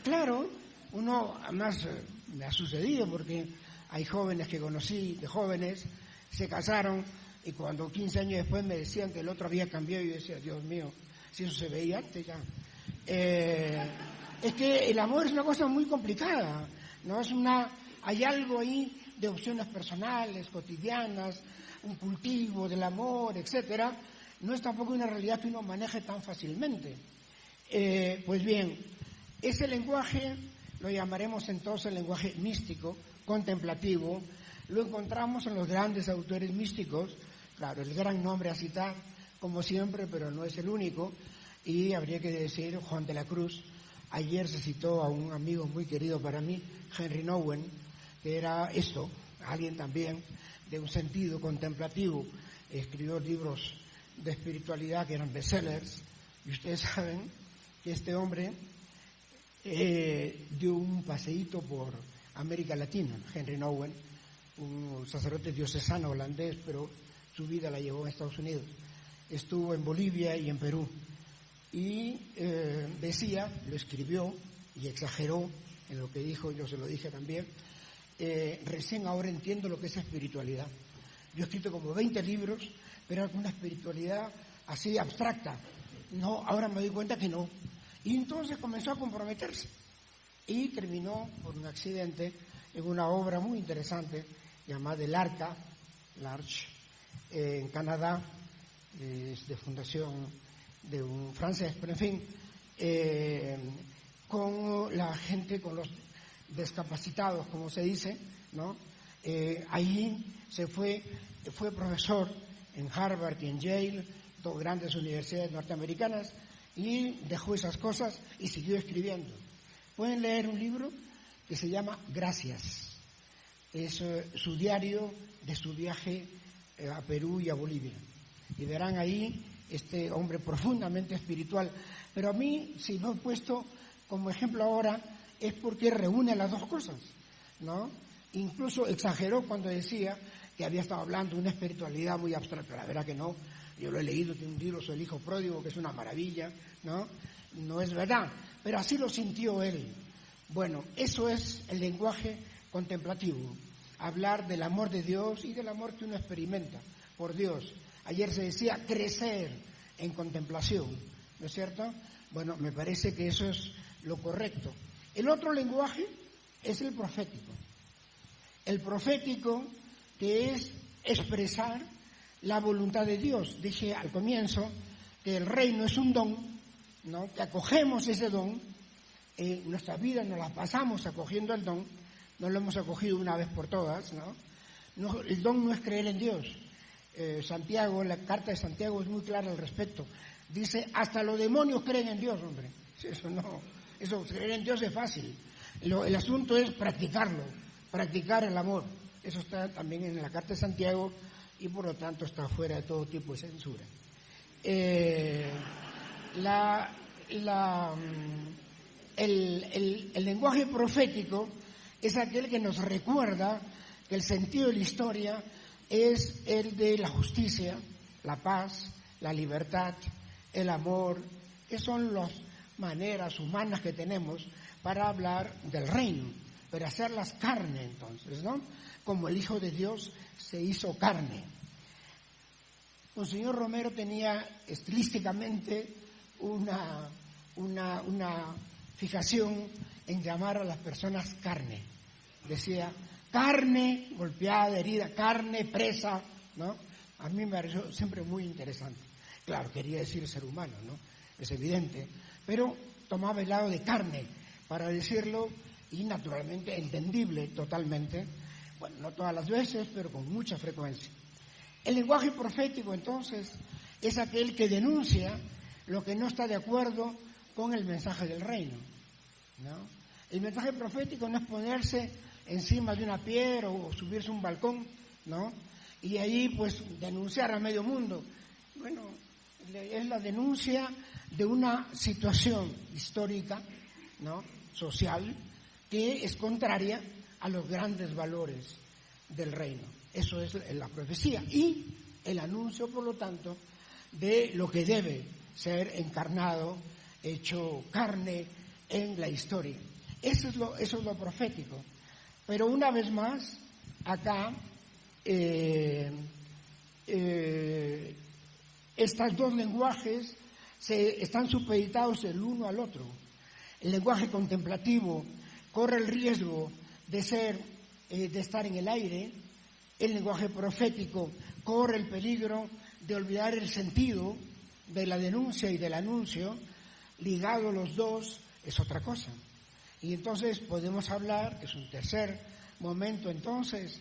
Claro, uno, además me ha sucedido porque hay jóvenes que conocí, de jóvenes, se casaron y cuando 15 años después me decían que el otro había cambiado y yo decía, Dios mío, si eso se veía antes ya. Es que el amor es una cosa muy complicada, ¿no? Hay algo ahí de opciones personales, cotidianas, un cultivo del amor, etcétera. No es tampoco una realidad que uno maneje tan fácilmente. Pues bien, ese lenguaje lo llamaremos entonces el lenguaje místico, contemplativo. Lo encontramos en los grandes autores místicos, claro, el gran nombre a citar, como siempre, pero no es el único, y habría que decir Juan de la Cruz. Ayer se citó a un amigo muy querido para mí, Henry Nouwen, que era esto, alguien también de un sentido contemplativo, escribió libros de espiritualidad que eran bestsellers, y ustedes saben que este hombre dio un paseíto por América Latina, Henry Nouwen, un sacerdote diocesano holandés, pero su vida la llevó a Estados Unidos. Estuvo en Bolivia y en Perú. Y decía, lo escribió y exageró en lo que dijo, yo se lo dije también, recién ahora entiendo lo que es espiritualidad. Yo he escrito como 20 libros, pero alguna espiritualidad así abstracta. No, ahora me doy cuenta que no. Y entonces comenzó a comprometerse. Y terminó por un accidente en una obra muy interesante llamada El Arca, l'Arche, en Canadá, es de fundación de un francés, pero en fin, con la gente, con los discapacitados, como se dice, ¿no? Allí fue profesor en Harvard y en Yale, dos grandes universidades norteamericanas, y dejó esas cosas y siguió escribiendo. Pueden leer un libro que se llama Gracias. Es su diario de su viaje a Perú y a Bolivia. Y verán ahí este hombre profundamente espiritual. Pero a mí, si lo he puesto como ejemplo ahora, es porque reúne las dos cosas, ¿no? Incluso exageró cuando decía que había estado hablando de una espiritualidad muy abstracta. La verdad que no. Yo lo he leído, tiene un libro sobre el hijo pródigo, que es una maravilla, ¿no? No es verdad, pero así lo sintió él. Bueno, eso es el lenguaje contemplativo. Hablar del amor de Dios y del amor que uno experimenta por Dios. Ayer se decía crecer en contemplación, ¿no es cierto? Bueno, me parece que eso es lo correcto. El otro lenguaje es el profético. El profético, que es expresar la voluntad de Dios. Dije al comienzo que el reino es un don, ¿no? Que acogemos ese don, en nuestra vida nos la pasamos acogiendo el don, no lo hemos acogido una vez por todas, ¿no? No, el don no es creer en Dios. Santiago, la carta de Santiago es muy clara al respecto. Dice, hasta los demonios creen en Dios, hombre. Eso no, eso creer en Dios es fácil. El asunto es practicarlo, practicar el amor. Eso está también en la carta de Santiago y por lo tanto está fuera de todo tipo de censura. El lenguaje profético es aquel que nos recuerda que el sentido de la historia es el de la justicia, la paz, la libertad, el amor, que son las maneras humanas que tenemos para hablar del reino, pero hacerlas carne entonces, ¿no? Como el Hijo de Dios se hizo carne. Monseñor Romero tenía estilísticamente una fijación en llamar a las personas carne. Decía, carne golpeada, herida, carne presa, ¿no? A mí me pareció siempre muy interesante. Claro, quería decir ser humano, ¿no? Es evidente, pero tomaba el lado de carne para decirlo y naturalmente entendible totalmente, bueno, no todas las veces, pero con mucha frecuencia. El lenguaje profético, entonces, es aquel que denuncia lo que no está de acuerdo con el mensaje del reino, ¿no? El mensaje profético no es ponerse encima de una piedra o subirse a un balcón, ¿no? Y ahí, pues, denunciar a medio mundo. Bueno, es la denuncia de una situación histórica, ¿no? Social, que es contraria a los grandes valores del reino. Eso es la profecía y el anuncio, por lo tanto, de lo que debe ser encarnado, hecho carne en la historia. Eso es lo profético. Pero una vez más, acá, estos dos lenguajes están supeditados el uno al otro. El lenguaje contemplativo corre el riesgo de estar en el aire. El lenguaje profético corre el peligro de olvidar el sentido de la denuncia y del anuncio. Ligado los dos es otra cosa. Y entonces podemos hablar, que es un tercer momento entonces,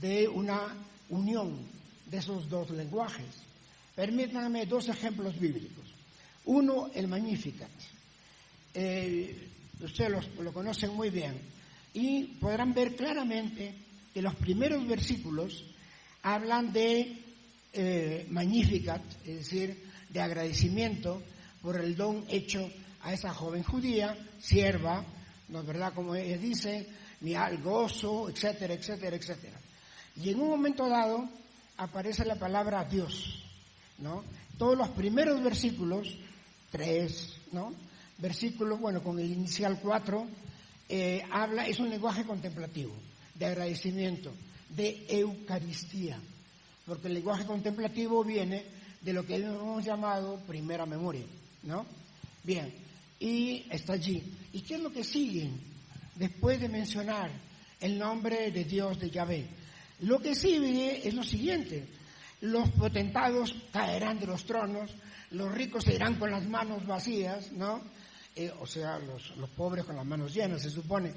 de una unión de esos dos lenguajes. Permítanme dos ejemplos bíblicos. Uno, el Magnificat. Ustedes lo conocen muy bien y podrán ver claramente que los primeros versículos hablan de Magnificat, es decir, de agradecimiento por el don hecho a esa joven judía, sierva, ¿no es verdad? Como ella dice, mi gozo, etcétera, etcétera, etcétera. Y en un momento dado aparece la palabra Dios, ¿no? Todos los primeros versículos, 3, ¿no? Versículos, bueno, con el inicial 4, es un lenguaje contemplativo, de agradecimiento, de Eucaristía, porque el lenguaje contemplativo viene de lo que hemos llamado primera memoria, ¿no? Bien, y está allí. ¿Y qué es lo que sigue después de mencionar el nombre de Dios, de Yahvé? Lo que sigue es lo siguiente: los potentados caerán de los tronos, los ricos se irán con las manos vacías, ¿no? O sea, los pobres con las manos llenas, se supone.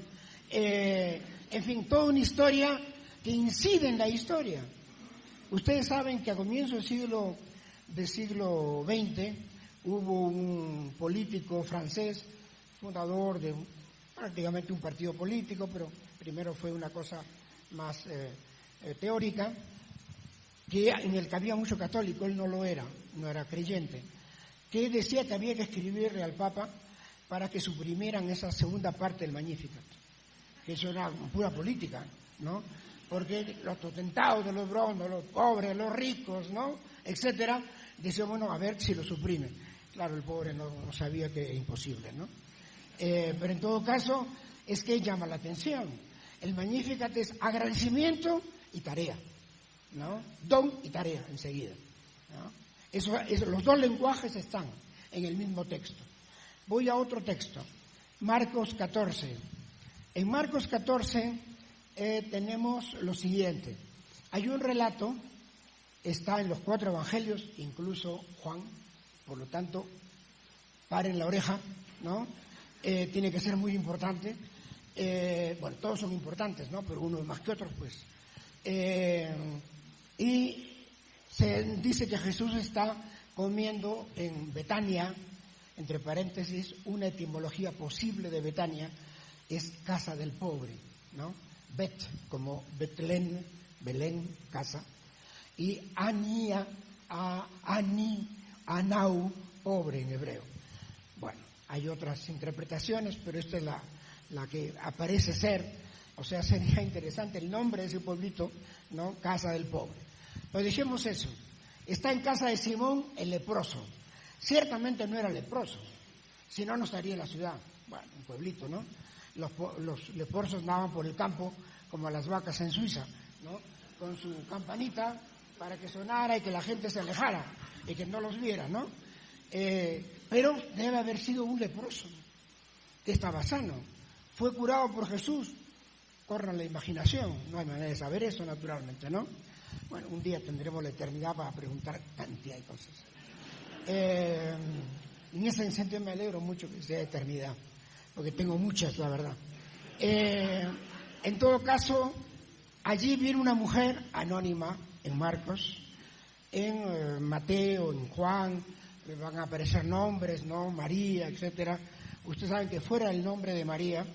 En fin, toda una historia que incide en la historia. Ustedes saben que a comienzos del siglo XX hubo un político francés, fundador de prácticamente un partido político, pero primero fue una cosa más teórica, en el que había mucho católico. Él no lo era, no era creyente, que decía que había que escribirle al Papa para que suprimieran esa segunda parte del Magnificat, que eso era pura política, ¿no? Porque los potentados de los brondos, los pobres, los ricos, ¿no?, etcétera, decían, bueno, a ver si lo suprimen. Claro, el pobre no sabía que era imposible, ¿no? Pero en todo caso, es que llama la atención. El Magnificat es agradecimiento y tarea, ¿no? Don y tarea enseguida, ¿no? Los dos lenguajes están en el mismo texto. Voy a otro texto, Marcos 14. En Marcos 14 tenemos lo siguiente. Hay un relato, está en los 4 evangelios, incluso Juan, por lo tanto, paren la oreja, ¿no? Tiene que ser muy importante. Bueno, todos son importantes, ¿no? Pero uno más que otros, pues. Y se dice que Jesús está comiendo en Betania, entre paréntesis, una etimología posible de Betania es casa del pobre, ¿no? Bet, como Betlén, Belén, casa, y Ania, Ani, Anau, pobre en hebreo. Bueno, hay otras interpretaciones, pero esta es la que aparece ser, o sea, sería interesante el nombre de ese pueblito, ¿no? Casa del pobre. Pero dejemos eso. Está en casa de Simón el leproso. Ciertamente no era leproso, si no, no estaría en la ciudad. Bueno, un pueblito, ¿no? Los leprosos andaban por el campo como las vacas en Suiza, ¿no? Con su campanita para que sonara y que la gente se alejara y que no los viera, ¿no? Pero debe haber sido un leproso que estaba sano. Fue curado por Jesús. Corran la imaginación, no hay manera de saber eso, naturalmente, ¿no? Bueno, un día tendremos la eternidad para preguntar cantidad de cosas. En ese sentido me alegro mucho que sea eternidad, porque tengo muchas, la verdad. En todo caso, allí viene una mujer anónima en Marcos, en Mateo, en Juan, van a aparecer nombres, ¿no? María, etcétera. Ustedes saben que fuera el nombre de María,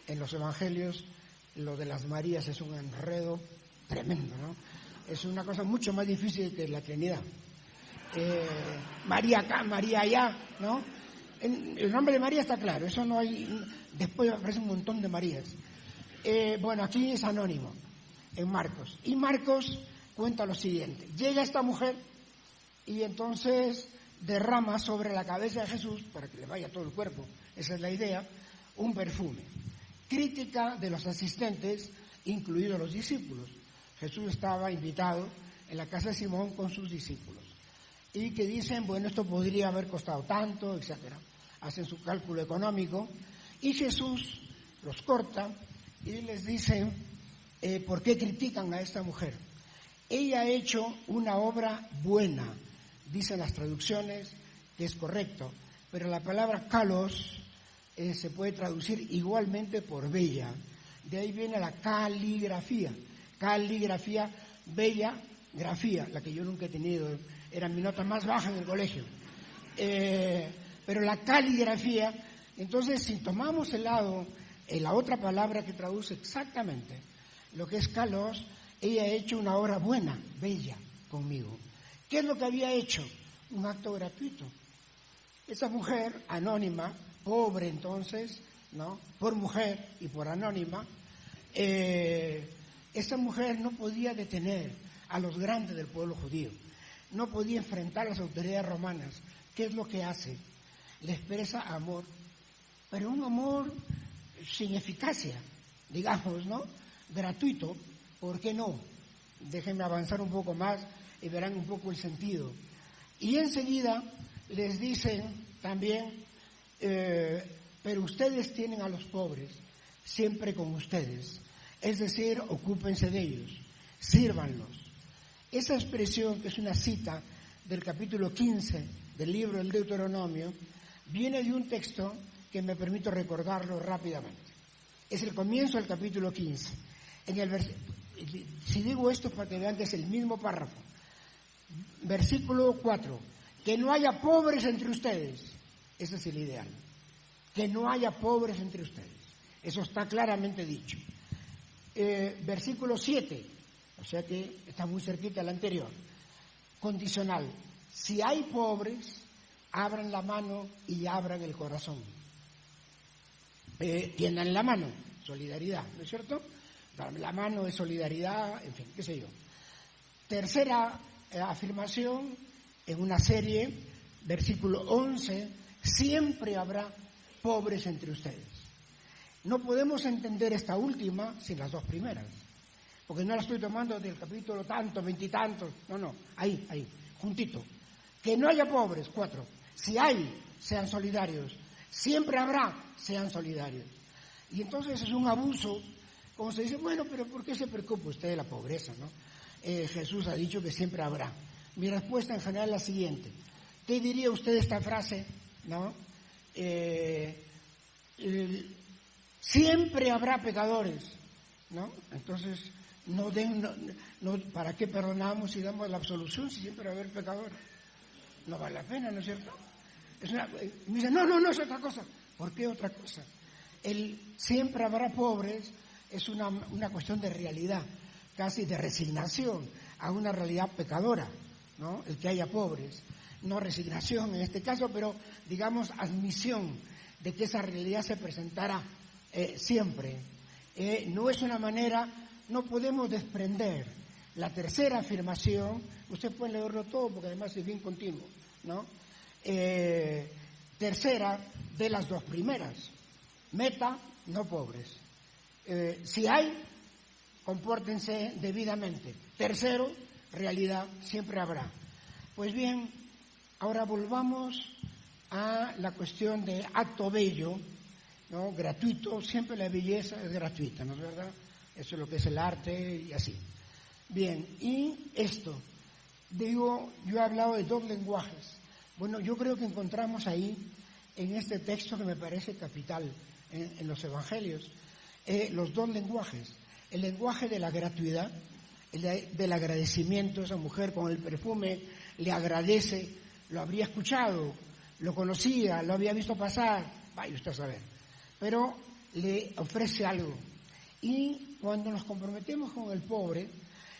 en los evangelios, lo de las Marías es un enredo tremendo, ¿no? Es una cosa mucho más difícil que la Trinidad. María acá, María allá, ¿no? El nombre de María está claro, eso no hay. Después aparece un montón de Marías. Bueno, aquí es anónimo, en Marcos. Y Marcos cuenta lo siguiente: llega esta mujer y entonces derrama sobre la cabeza de Jesús, para que le vaya todo el cuerpo, esa es la idea, un perfume. Crítica de los asistentes, incluidos los discípulos. Jesús estaba invitado en la casa de Simón con sus discípulos. Y que dicen, bueno, esto podría haber costado tanto, etcétera. Hacen su cálculo económico y Jesús los corta y les dice, ¿por qué critican a esta mujer? Ella ha hecho una obra buena, dicen las traducciones, que es correcto, pero la palabra kalos se puede traducir igualmente por bella. De ahí viene la caligrafía. Caligrafía, bella grafía, la que yo nunca he tenido, era mi nota más baja en el colegio. Pero la caligrafía, entonces si tomamos el lado, la otra palabra que traduce exactamente lo que es kalos, ella ha hecho una obra buena, bella, conmigo. ¿Qué es lo que había hecho? Un acto gratuito. Esa mujer anónima, pobre entonces, ¿no? Por mujer y por anónima, esa mujer no podía detener a los grandes del pueblo judío, no podía enfrentar a las autoridades romanas. ¿Qué es lo que hace? Le expresa amor, pero un amor sin eficacia, digamos, ¿no? Gratuito. ¿Por qué no? Déjenme avanzar un poco más y verán un poco el sentido. Y enseguida les dicen también, pero ustedes tienen a los pobres siempre con ustedes, es decir, ocúpense de ellos, sírvanlos. Esa expresión, que es una cita del capítulo 15 del libro del Deuteronomio, viene de un texto que me permito recordarlo rápidamente. Es el comienzo del capítulo 15. Si digo esto para que vean que es el mismo párrafo. Versículo 4. Que no haya pobres entre ustedes. Ese es el ideal. Que no haya pobres entre ustedes. Eso está claramente dicho. Versículo 7. O sea que está muy cerquita del anterior. Condicional. Si hay pobres, abran la mano y abran el corazón. Tiendan la mano. Solidaridad, ¿no es cierto? La mano es solidaridad, en fin, qué sé yo. Tercera afirmación en una serie, versículo 11, siempre habrá pobres entre ustedes. No podemos entender esta última sin las dos primeras, porque no la estoy tomando del capítulo tanto, veintitantos, no, ahí, juntito. Que no haya pobres, 4. Si hay, sean solidarios. Siempre habrá, sean solidarios. Y entonces es un abuso. Como se dice, bueno, pero ¿por qué se preocupa usted de la pobreza, no? Jesús ha dicho que siempre habrá. Mi respuesta en general es la siguiente. ¿Qué diría usted de esta frase, no? Siempre habrá pecadores, ¿no? Entonces, ¿Para qué perdonamos si damos la absolución si siempre va a haber pecadores? No vale la pena, ¿no es cierto? Me dicen, no, es otra cosa. ¿Por qué otra cosa? Siempre habrá pobres, es una cuestión de realidad, casi de resignación a una realidad pecadora, ¿no? El que haya pobres, no resignación en este caso, pero digamos admisión de que esa realidad se presentará siempre. No es una manera, no podemos desprender la tercera afirmación, usted puede leerlo todo porque además es bien continuo, ¿no? Tercera de las dos primeras, meta, no pobres. Si hay, compórtense debidamente. Tercero, realidad, siempre habrá. Pues bien, ahora volvamos a la cuestión de acto bello, ¿no? Gratuito, siempre la belleza es gratuita, ¿no es verdad? Eso es lo que es el arte y así. Bien, y esto, yo he hablado de dos lenguajes. Bueno, yo creo que encontramos ahí, en este texto que me parece capital en los evangelios, los dos lenguajes. El lenguaje de la gratuidad, del agradecimiento. Esa mujer con el perfume le agradece, lo habría escuchado, lo conocía, lo había visto pasar, vaya usted a saber, pero le ofrece algo. Y cuando nos comprometemos con el pobre,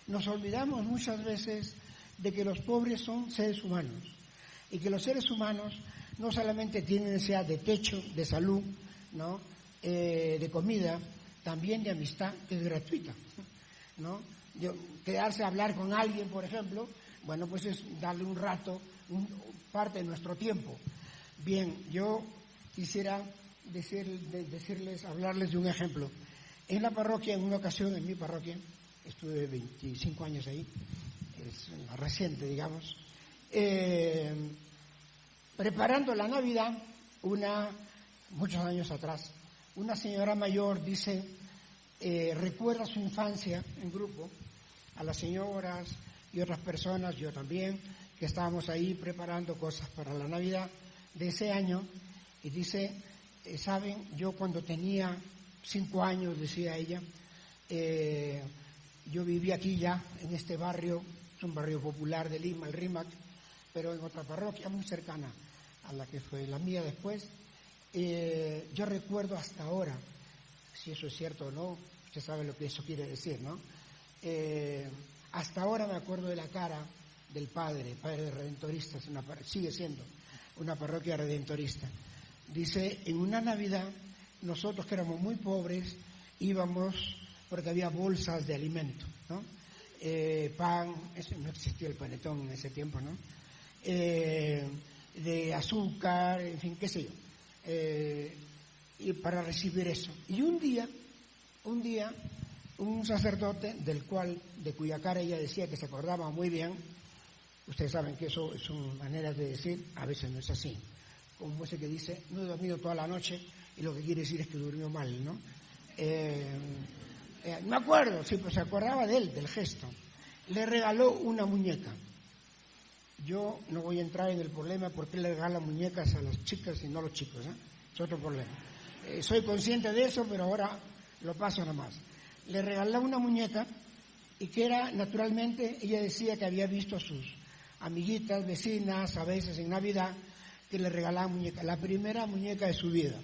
nos olvidamos muchas veces de que los pobres son seres humanos y que los seres humanos no solamente tienen necesidad de techo, de salud, ¿no? De comida, también de amistad, que es gratuita, ¿no? Quedarse a hablar con alguien, por ejemplo, bueno, pues es darle un rato, parte de nuestro tiempo. Bien, yo quisiera hablarles de un ejemplo. En la parroquia, en una ocasión, en mi parroquia, estuve 25 años ahí, es reciente, digamos, preparando la Navidad, muchos años atrás, una señora mayor dice, recuerda su infancia en grupo, a las señoras y otras personas, yo también, que estábamos ahí preparando cosas para la Navidad de ese año, y dice, ¿saben? Yo cuando tenía 5 años, decía ella, yo vivía aquí ya, en este barrio, es un barrio popular de Lima, el Rímac, pero en otra parroquia muy cercana a la que fue la mía después. Yo recuerdo hasta ahora, si eso es cierto o no, usted sabe lo que eso quiere decir, ¿no? Hasta ahora me acuerdo de la cara del padre redentorista, sigue siendo una parroquia redentorista. Dice, en una Navidad, nosotros que éramos muy pobres, íbamos, porque había bolsas de alimento, ¿no? Pan, no existía el panetón en ese tiempo, ¿no? De azúcar, en fin, qué sé yo. Y para recibir eso. Y un día, un sacerdote de cuya cara ella decía que se acordaba muy bien, ustedes saben que eso son maneras de decir, a veces no es así, como ese que dice, no he dormido toda la noche, y lo que quiere decir es que durmió mal, ¿no? Me acuerdo, sí, pues se acordaba de él, del gesto. Le regaló una muñeca. Yo no voy a entrar en el problema por qué le regalan muñecas a las chicas y no a los chicos, ¿eh? Es otro problema. Soy consciente de eso, pero ahora lo paso nada más. Le regaló una muñeca y que era, naturalmente, ella decía que había visto a sus amiguitas, vecinas, a veces en Navidad, que le regalaban muñecas. La primera muñeca de su vida.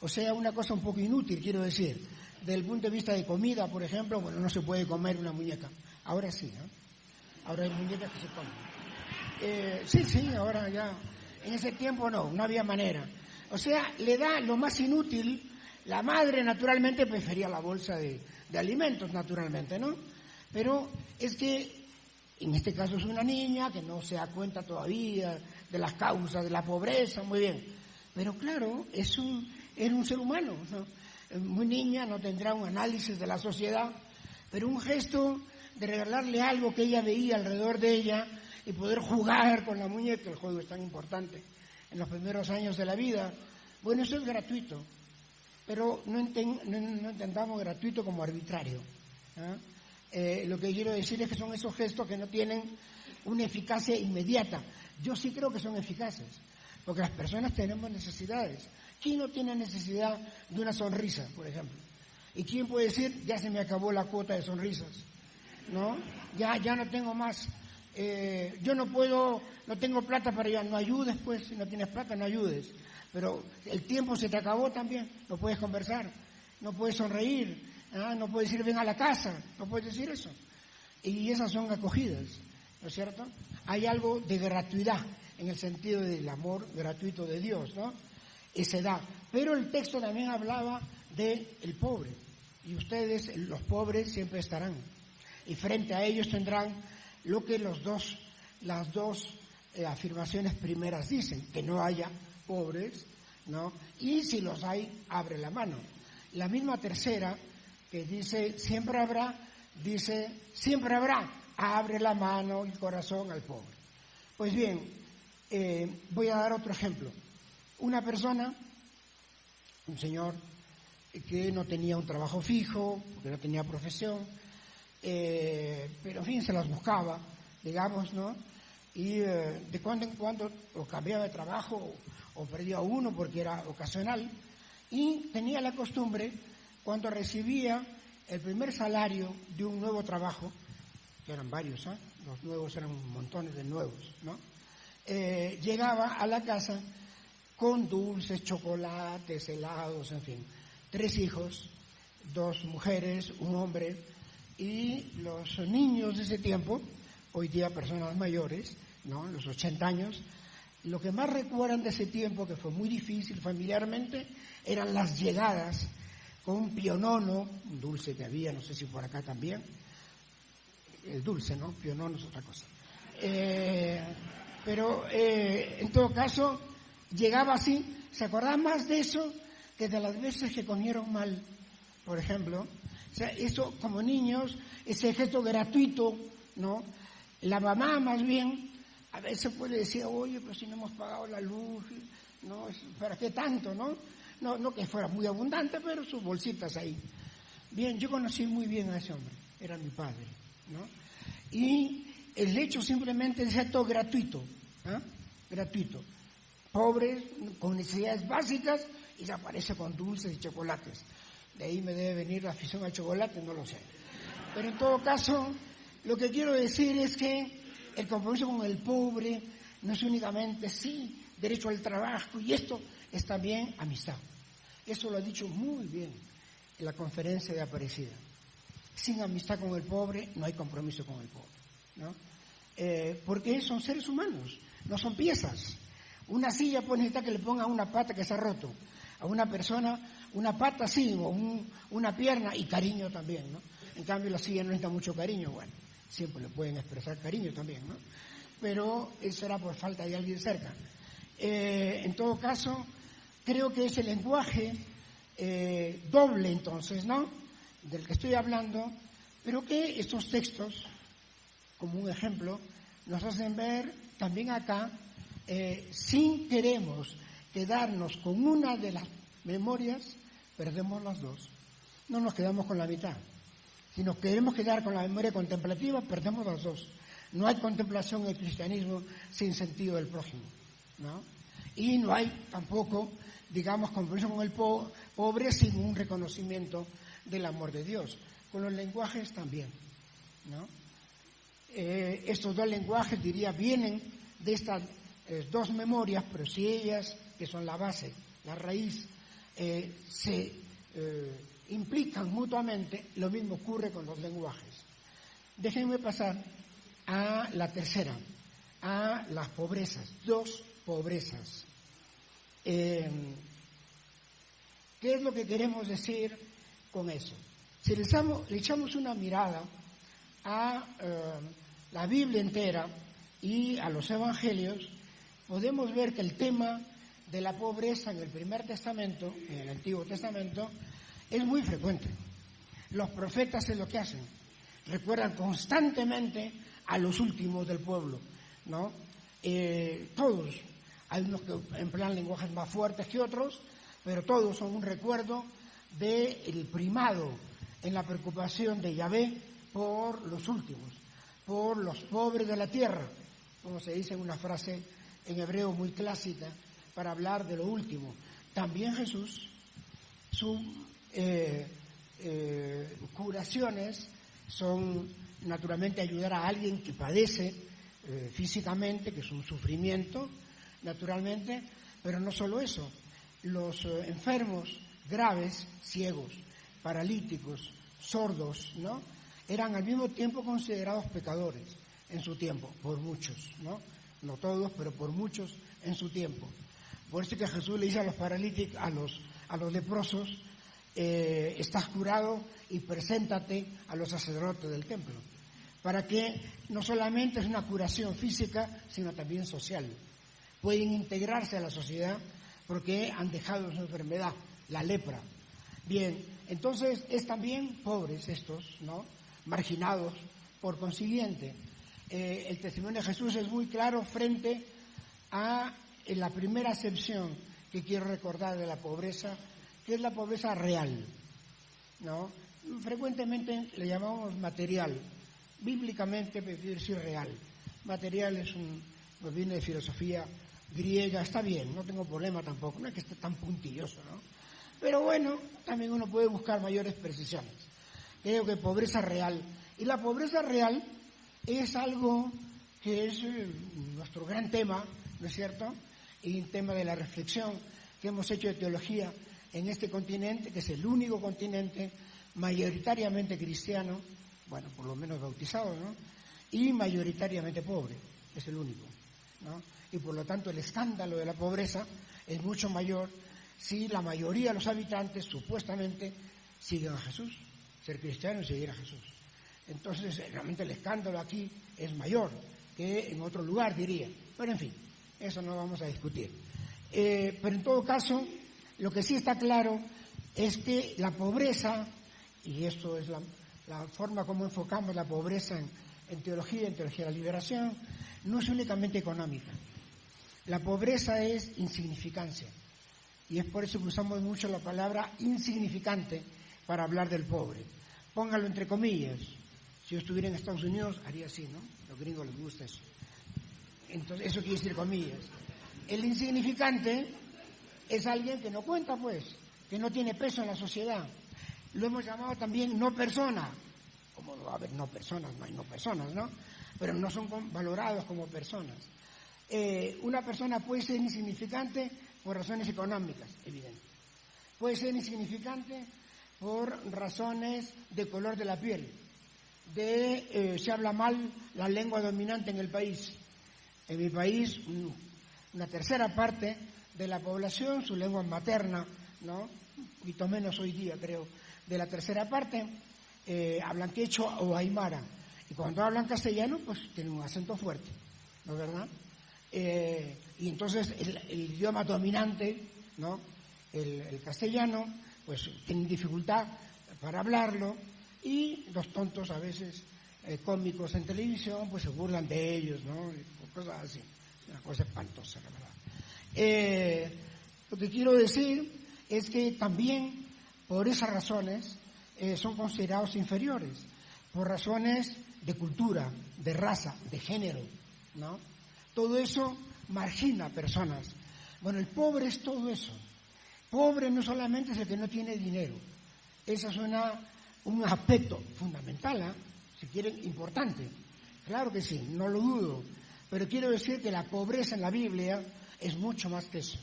O sea, una cosa un poco inútil, quiero decir. Desde el punto de vista de comida, por ejemplo, bueno, no se puede comer una muñeca. Ahora sí, ¿no? Ahora hay muñecas que se comen. Sí, ahora ya. En ese tiempo no había manera. O sea, le da lo más inútil. La madre, naturalmente, prefería la bolsa de alimentos, naturalmente, ¿no? Pero es que, en este caso es una niña que no se da cuenta todavía de las causas de la pobreza, muy bien. Pero claro, era un ser humano, ¿no? Muy niña, no tendrá un análisis de la sociedad, pero un gesto de regalarle algo que ella veía alrededor de ella y poder jugar con la muñeca, el juego es tan importante en los primeros años de la vida. Bueno, eso es gratuito, pero no entendamos gratuito como arbitrario, ¿eh? Lo que quiero decir es que son esos gestos que no tienen una eficacia inmediata. Yo sí creo que son eficaces, porque las personas tenemos necesidades. ¿Quién no tiene necesidad de una sonrisa, por ejemplo? ¿Y quién puede decir, ya se me acabó la cuota de sonrisas? ¿no? Ya no tengo más. Yo no tengo plata para ir, no ayudes, pues, si no tienes plata, no ayudes. Pero el tiempo se te acabó también, no puedes conversar, no puedes sonreír, no puedes decir ven a la casa, no puedes decir eso. Y esas son acogidas, ¿no es cierto? Hay algo de gratuidad, en el sentido del amor gratuito de Dios, ¿no? Y se da. Pero el texto también hablaba del pobre, y ustedes, los pobres, siempre estarán. Y frente a ellos tendrán lo que las dos afirmaciones primeras dicen, que no haya pobres, ¿no? Y si los hay, abre la mano. La misma tercera, que dice siempre habrá, abre la mano y corazón al pobre. Pues bien, voy a dar otro ejemplo. Una persona, un señor que no tenía un trabajo fijo, que no tenía profesión, pero en fin se las buscaba, digamos, ¿no? Y de cuando en cuando o cambiaba de trabajo o perdía uno porque era ocasional, y tenía la costumbre, cuando recibía el primer salario de un nuevo trabajo, que eran varios, los nuevos eran montones de nuevos, ¿no? Llegaba a la casa con dulces, chocolates, helados, en fin, 3 hijos, 2 mujeres, un hombre, y los niños de ese tiempo, hoy día personas mayores, ¿no? Los 80 años, lo que más recuerdan de ese tiempo, que fue muy difícil familiarmente, eran las llegadas con un pionono, un dulce que había, no sé si por acá también, el dulce, ¿no? Pionono es otra cosa. Pero en todo caso, llegaba así, se acordaban más de eso que de las veces que comieron mal, por ejemplo. O sea, eso como niños, ese gesto gratuito, ¿no? La mamá más bien, a veces puede decir, oye, pero si no hemos pagado la luz, ¿no? ¿Para qué tanto, no? No que fuera muy abundante, pero sus bolsitas ahí. Bien, yo conocí muy bien a ese hombre, era mi padre, ¿no? Y el hecho simplemente de ser todo gratuito, gratuito. Pobres, con necesidades básicas, y se aparece con dulces y chocolates. De ahí me debe venir la afición al chocolate, no lo sé. Pero en todo caso, lo que quiero decir es que el compromiso con el pobre no es únicamente, sí, derecho al trabajo, y esto es también amistad. Eso lo ha dicho muy bien en la conferencia de Aparecida. Sin amistad con el pobre no hay compromiso con el pobre, ¿no? Porque son seres humanos, no son piezas. Una silla puede necesitar que le ponga una pata que se ha roto. A una persona, una pata sí, o una pierna, y cariño también, ¿no? En cambio la silla no necesita mucho cariño, bueno, siempre le pueden expresar cariño también, ¿no? Pero eso será por falta de alguien cerca. En todo caso, creo que ese lenguaje doble entonces, ¿no?, del que estoy hablando, pero que estos textos, como un ejemplo, nos hacen ver también acá, si queremos quedarnos con una de las memorias, perdemos las dos. No nos quedamos con la mitad. Si nos queremos quedar con la memoria contemplativa, perdemos las dos. No hay contemplación en el cristianismo sin sentido del prójimo, ¿no? Y no hay tampoco, digamos, compromiso con el pobre sin un reconocimiento del amor de Dios. Con los lenguajes también, ¿no? Estos dos lenguajes, diría, vienen de estas dos memorias, pero si ellas, que son la base, la raíz, se implican mutuamente, lo mismo ocurre con los lenguajes. Déjenme pasar a la tercera, a las pobrezas, 2 pobrezas. ¿Qué es lo que queremos decir con eso? Si le echamos una mirada a la Biblia entera y a los evangelios, podemos ver que el tema de la pobreza en el Primer Testamento, en el Antiguo Testamento, es muy frecuente. Los profetas es lo que hacen, recuerdan constantemente a los últimos del pueblo, ¿no? Todos, hay unos que emplean lenguajes más fuertes que otros, pero todos son un recuerdo del primado en la preocupación de Yahvé por los últimos, por los pobres de la tierra, como se dice en una frase en hebreo muy clásica para hablar de lo último. También Jesús, sus curaciones son naturalmente ayudar a alguien que padece físicamente, que es un sufrimiento, naturalmente, pero no solo eso, los enfermos graves, ciegos, paralíticos, sordos, ¿no?, eran al mismo tiempo considerados pecadores en su tiempo, por muchos, ¿no? No todos, pero por muchos en su tiempo. Por eso que Jesús le dice a los paralíticos, a los leprosos, estás curado y preséntate a los sacerdotes del templo, para que no solamente es una curación física, sino también social. Pueden integrarse a la sociedad porque han dejado su enfermedad, la lepra. Bien, entonces es también pobres estos, ¿no?, marginados. Por consiguiente, el testimonio de Jesús es muy claro frente a la primera acepción que quiero recordar de la pobreza, que es la pobreza real, ¿no? Frecuentemente le llamamos material, bíblicamente prefiero decir real. Material nos viene de filosofía griega, está bien, no tengo problema tampoco, no es que esté tan puntilloso, ¿no? Pero bueno, también uno puede buscar mayores precisiones. Creo que pobreza real, y la pobreza real es algo que es nuestro gran tema, ¿no es cierto?, y un tema de la reflexión que hemos hecho de teología en este continente, que es el único continente mayoritariamente cristiano, bueno, por lo menos bautizado, ¿no?, y mayoritariamente pobre, es el único, ¿no? Y por lo tanto el escándalo de la pobreza es mucho mayor si la mayoría de los habitantes supuestamente siguen a Jesús, ser cristiano y seguir a Jesús. Entonces realmente el escándalo aquí es mayor que en otro lugar, diría, pero en fin, eso no vamos a discutir. Pero en todo caso, lo que sí está claro es que la pobreza, y esto es la forma como enfocamos la pobreza en teología de la liberación, no es únicamente económica. La pobreza es insignificancia, y es por eso que usamos mucho la palabra insignificante para hablar del pobre. Póngalo entre comillas. Si yo estuviera en Estados Unidos, haría así, ¿no? A los gringos les gusta eso. Entonces, eso quiere decir comillas. El insignificante es alguien que no cuenta, pues, que no tiene peso en la sociedad. Lo hemos llamado también no persona. Como va a haber no personas, no hay no personas, ¿no? Pero no son valorados como personas. Una persona puede ser insignificante por razones económicas, evidente. Puede ser insignificante por razones de color de la piel, se habla mal la lengua dominante en el país. En mi país, una tercera parte de la población, su lengua materna, ¿no?, un poquito menos hoy día, creo, de la tercera parte, hablan quechua o aymara. Y cuando hablan castellano, pues tienen un acento fuerte, ¿no es verdad? Y entonces el idioma dominante, ¿no?, el castellano, pues tienen dificultad para hablarlo, y los tontos a veces cómicos en televisión pues se burlan de ellos, ¿no?, cosas así. Una cosa espantosa, la verdad. Lo que quiero decir es que también por esas razones son considerados inferiores, por razones de cultura, de raza, de género, ¿no? Todo eso margina a personas. Bueno, el pobre es todo eso. Pobre no solamente es el que no tiene dinero. Ese es un aspecto fundamental, si quieren, importante. Claro que sí, no lo dudo. Pero quiero decir que la pobreza en la Biblia es mucho más que eso.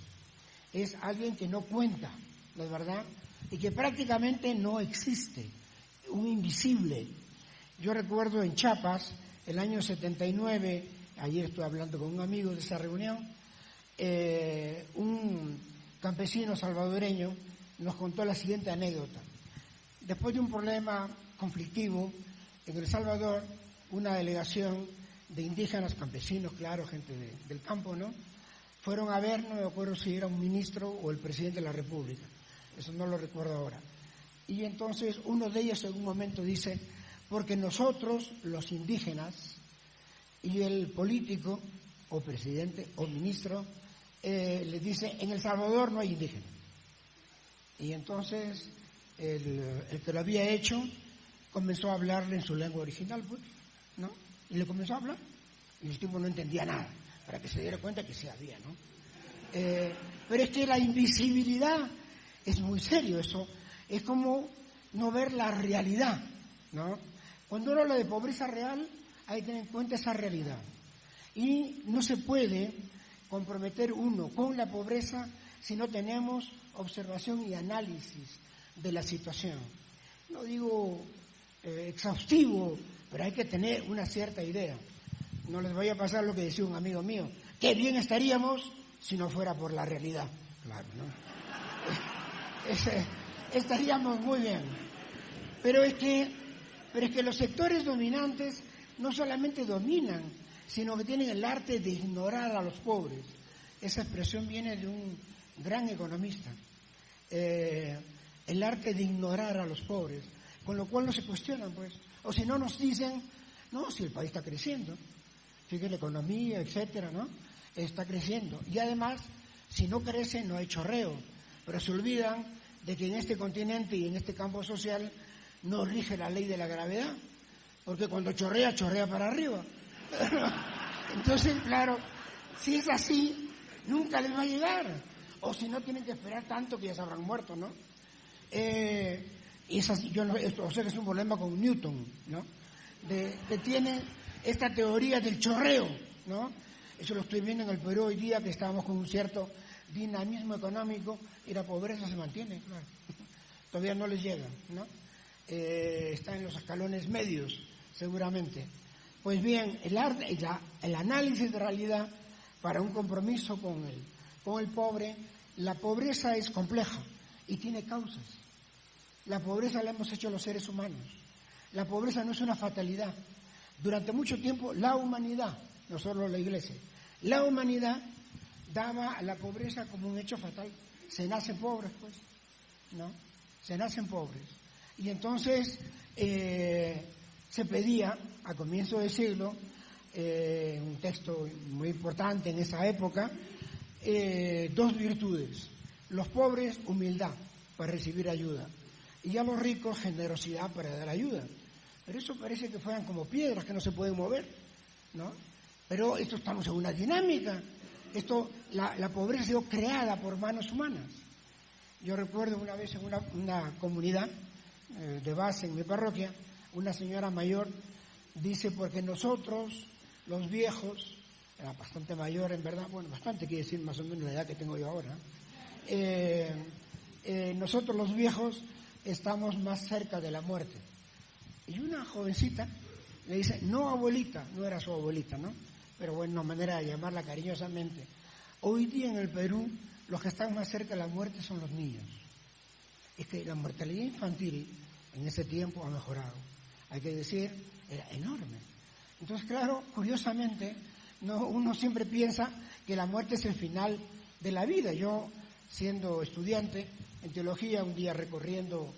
Es alguien que no cuenta, ¿no es verdad? Y que prácticamente no existe, un invisible. Yo recuerdo en Chiapas, el año 79, ayer estuve hablando con un amigo de esa reunión, un campesino salvadoreño nos contó la siguiente anécdota. Después de un problema conflictivo en El Salvador, una delegación de indígenas, campesinos, claro, gente del campo, ¿no?, fueron a ver, no me acuerdo si era un ministro o el presidente de la República, eso no lo recuerdo ahora. Y entonces uno de ellos en un momento dice, porque nosotros, los indígenas, y el político, o presidente, o ministro, le dice, en El Salvador no hay indígenas. Y entonces el que lo había hecho comenzó a hablarle en su lengua original, pues, ¿no? Y le comenzó a hablar. Y el tipo no entendía nada, para que se diera cuenta que sí había, ¿no? Pero es que la invisibilidad es muy serio, eso. Es como no ver la realidad, ¿no? Cuando uno habla de pobreza real, hay que tener en cuenta esa realidad. Y no se puede comprometer uno con la pobreza si no tenemos observación y análisis de la situación. No digo exhaustivo, pero hay que tener una cierta idea. No les voy a pasar lo que decía un amigo mío, qué bien estaríamos si no fuera por la realidad. Claro, ¿no? Estaríamos muy bien. Pero es que los sectores dominantes no solamente dominan, sino que tienen el arte de ignorar a los pobres. Esa expresión viene de un gran economista. El arte de ignorar a los pobres, con lo cual no se cuestionan, pues. O si no nos dicen, no, si el país está creciendo, fíjate la economía, etcétera, ¿no? Está creciendo. Y además, si no crece, no hay chorreo. Pero se olvidan de que en este continente y en este campo social no rige la ley de la gravedad. Porque cuando chorrea, chorrea para arriba. Entonces, claro, si es así, nunca les va a llegar. O si no, tienen que esperar tanto que ya se habrán muerto, ¿no? Y es así, o sea que es un problema con Newton, ¿no? Que tiene esta teoría del chorreo, ¿no? Eso lo estoy viendo en el Perú hoy día, que estamos con un cierto dinamismo económico y la pobreza se mantiene, claro. Todavía no les llega, ¿no? Está en los escalones medios, seguramente. Pues bien, el análisis de realidad para un compromiso con el pobre, la pobreza es compleja y tiene causas. La pobreza la hemos hecho los seres humanos. La pobreza no es una fatalidad. Durante mucho tiempo la humanidad, no solo la Iglesia, la humanidad daba a la pobreza como un hecho fatal. Se nacen pobres, pues, ¿no? Se nacen pobres. Y entonces se pedía, a comienzo del siglo, un texto muy importante en esa época, dos virtudes. Los pobres, humildad para recibir ayuda. Y a los ricos, generosidad para dar ayuda. Pero eso parece que fueran como piedras que no se pueden mover, ¿no? Pero esto estamos en una dinámica. La pobreza ha sido creada por manos humanas. Yo recuerdo una vez en una comunidad de base en mi parroquia, una señora mayor dice, porque nosotros, los viejos, era bastante mayor en verdad, bueno, bastante quiere decir más o menos la edad que tengo yo ahora, nosotros los viejos estamos más cerca de la muerte. Y una jovencita le dice, no abuelita, no era su abuelita, ¿no? Pero bueno, una manera de llamarla cariñosamente. Hoy día en el Perú, los que están más cerca de la muerte son los niños. Es que la mortalidad infantil en ese tiempo ha mejorado. Hay que decir, era enorme. Entonces, claro, curiosamente, uno siempre piensa que la muerte es el final de la vida. Yo, siendo estudiante en teología, un día recorriendo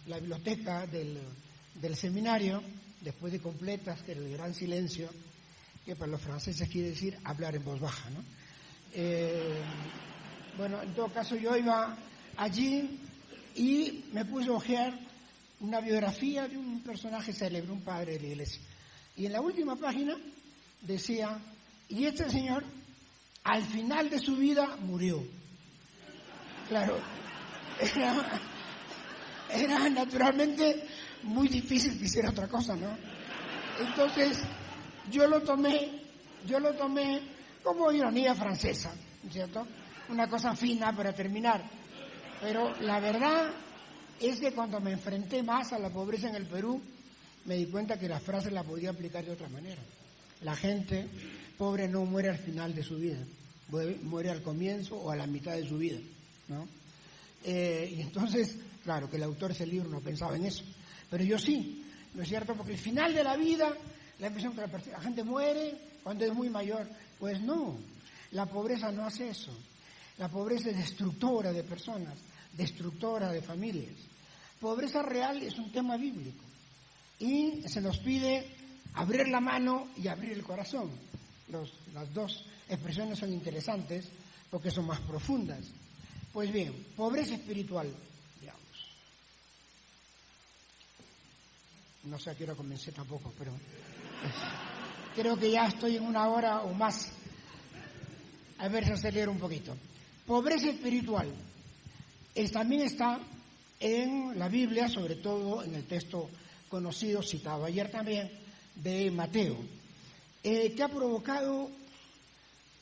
la biblioteca del seminario, después de completas, que era el gran silencio, que para los franceses quiere decir hablar en voz baja, ¿no? Bueno, en todo caso yo iba allí y me puse a hojear una biografía de un personaje célebre, un padre de la iglesia. Y en la última página decía, y este señor al final de su vida murió. Claro, era naturalmente muy difícil que hiciera otra cosa, ¿no? Entonces, yo lo tomé como ironía francesa, ¿cierto? Una cosa fina para terminar. Pero la verdad es que cuando me enfrenté más a la pobreza en el Perú, me di cuenta que la frase la podía aplicar de otra manera. La gente pobre no muere al final de su vida, muere al comienzo o a la mitad de su vida, ¿no? Y entonces, claro, que el autor de ese libro no pensaba en eso, pero yo sí, ¿no es cierto? Porque el final de la vida, la impresión que la gente muere cuando es muy mayor. Pues no, la pobreza no hace eso. La pobreza es destructora de personas, destructora de familias. Pobreza real es un tema bíblico y se nos pide abrir la mano y abrir el corazón. Las dos expresiones son interesantes porque son más profundas. Pues bien, pobreza espiritual, digamos. No sé a qué hora comencé tampoco, pero creo que ya estoy en 1 hora o más. A ver si acelero un poquito. Pobreza espiritual. También está en la Biblia, sobre todo en el texto conocido, citado ayer también, de Mateo, que ha provocado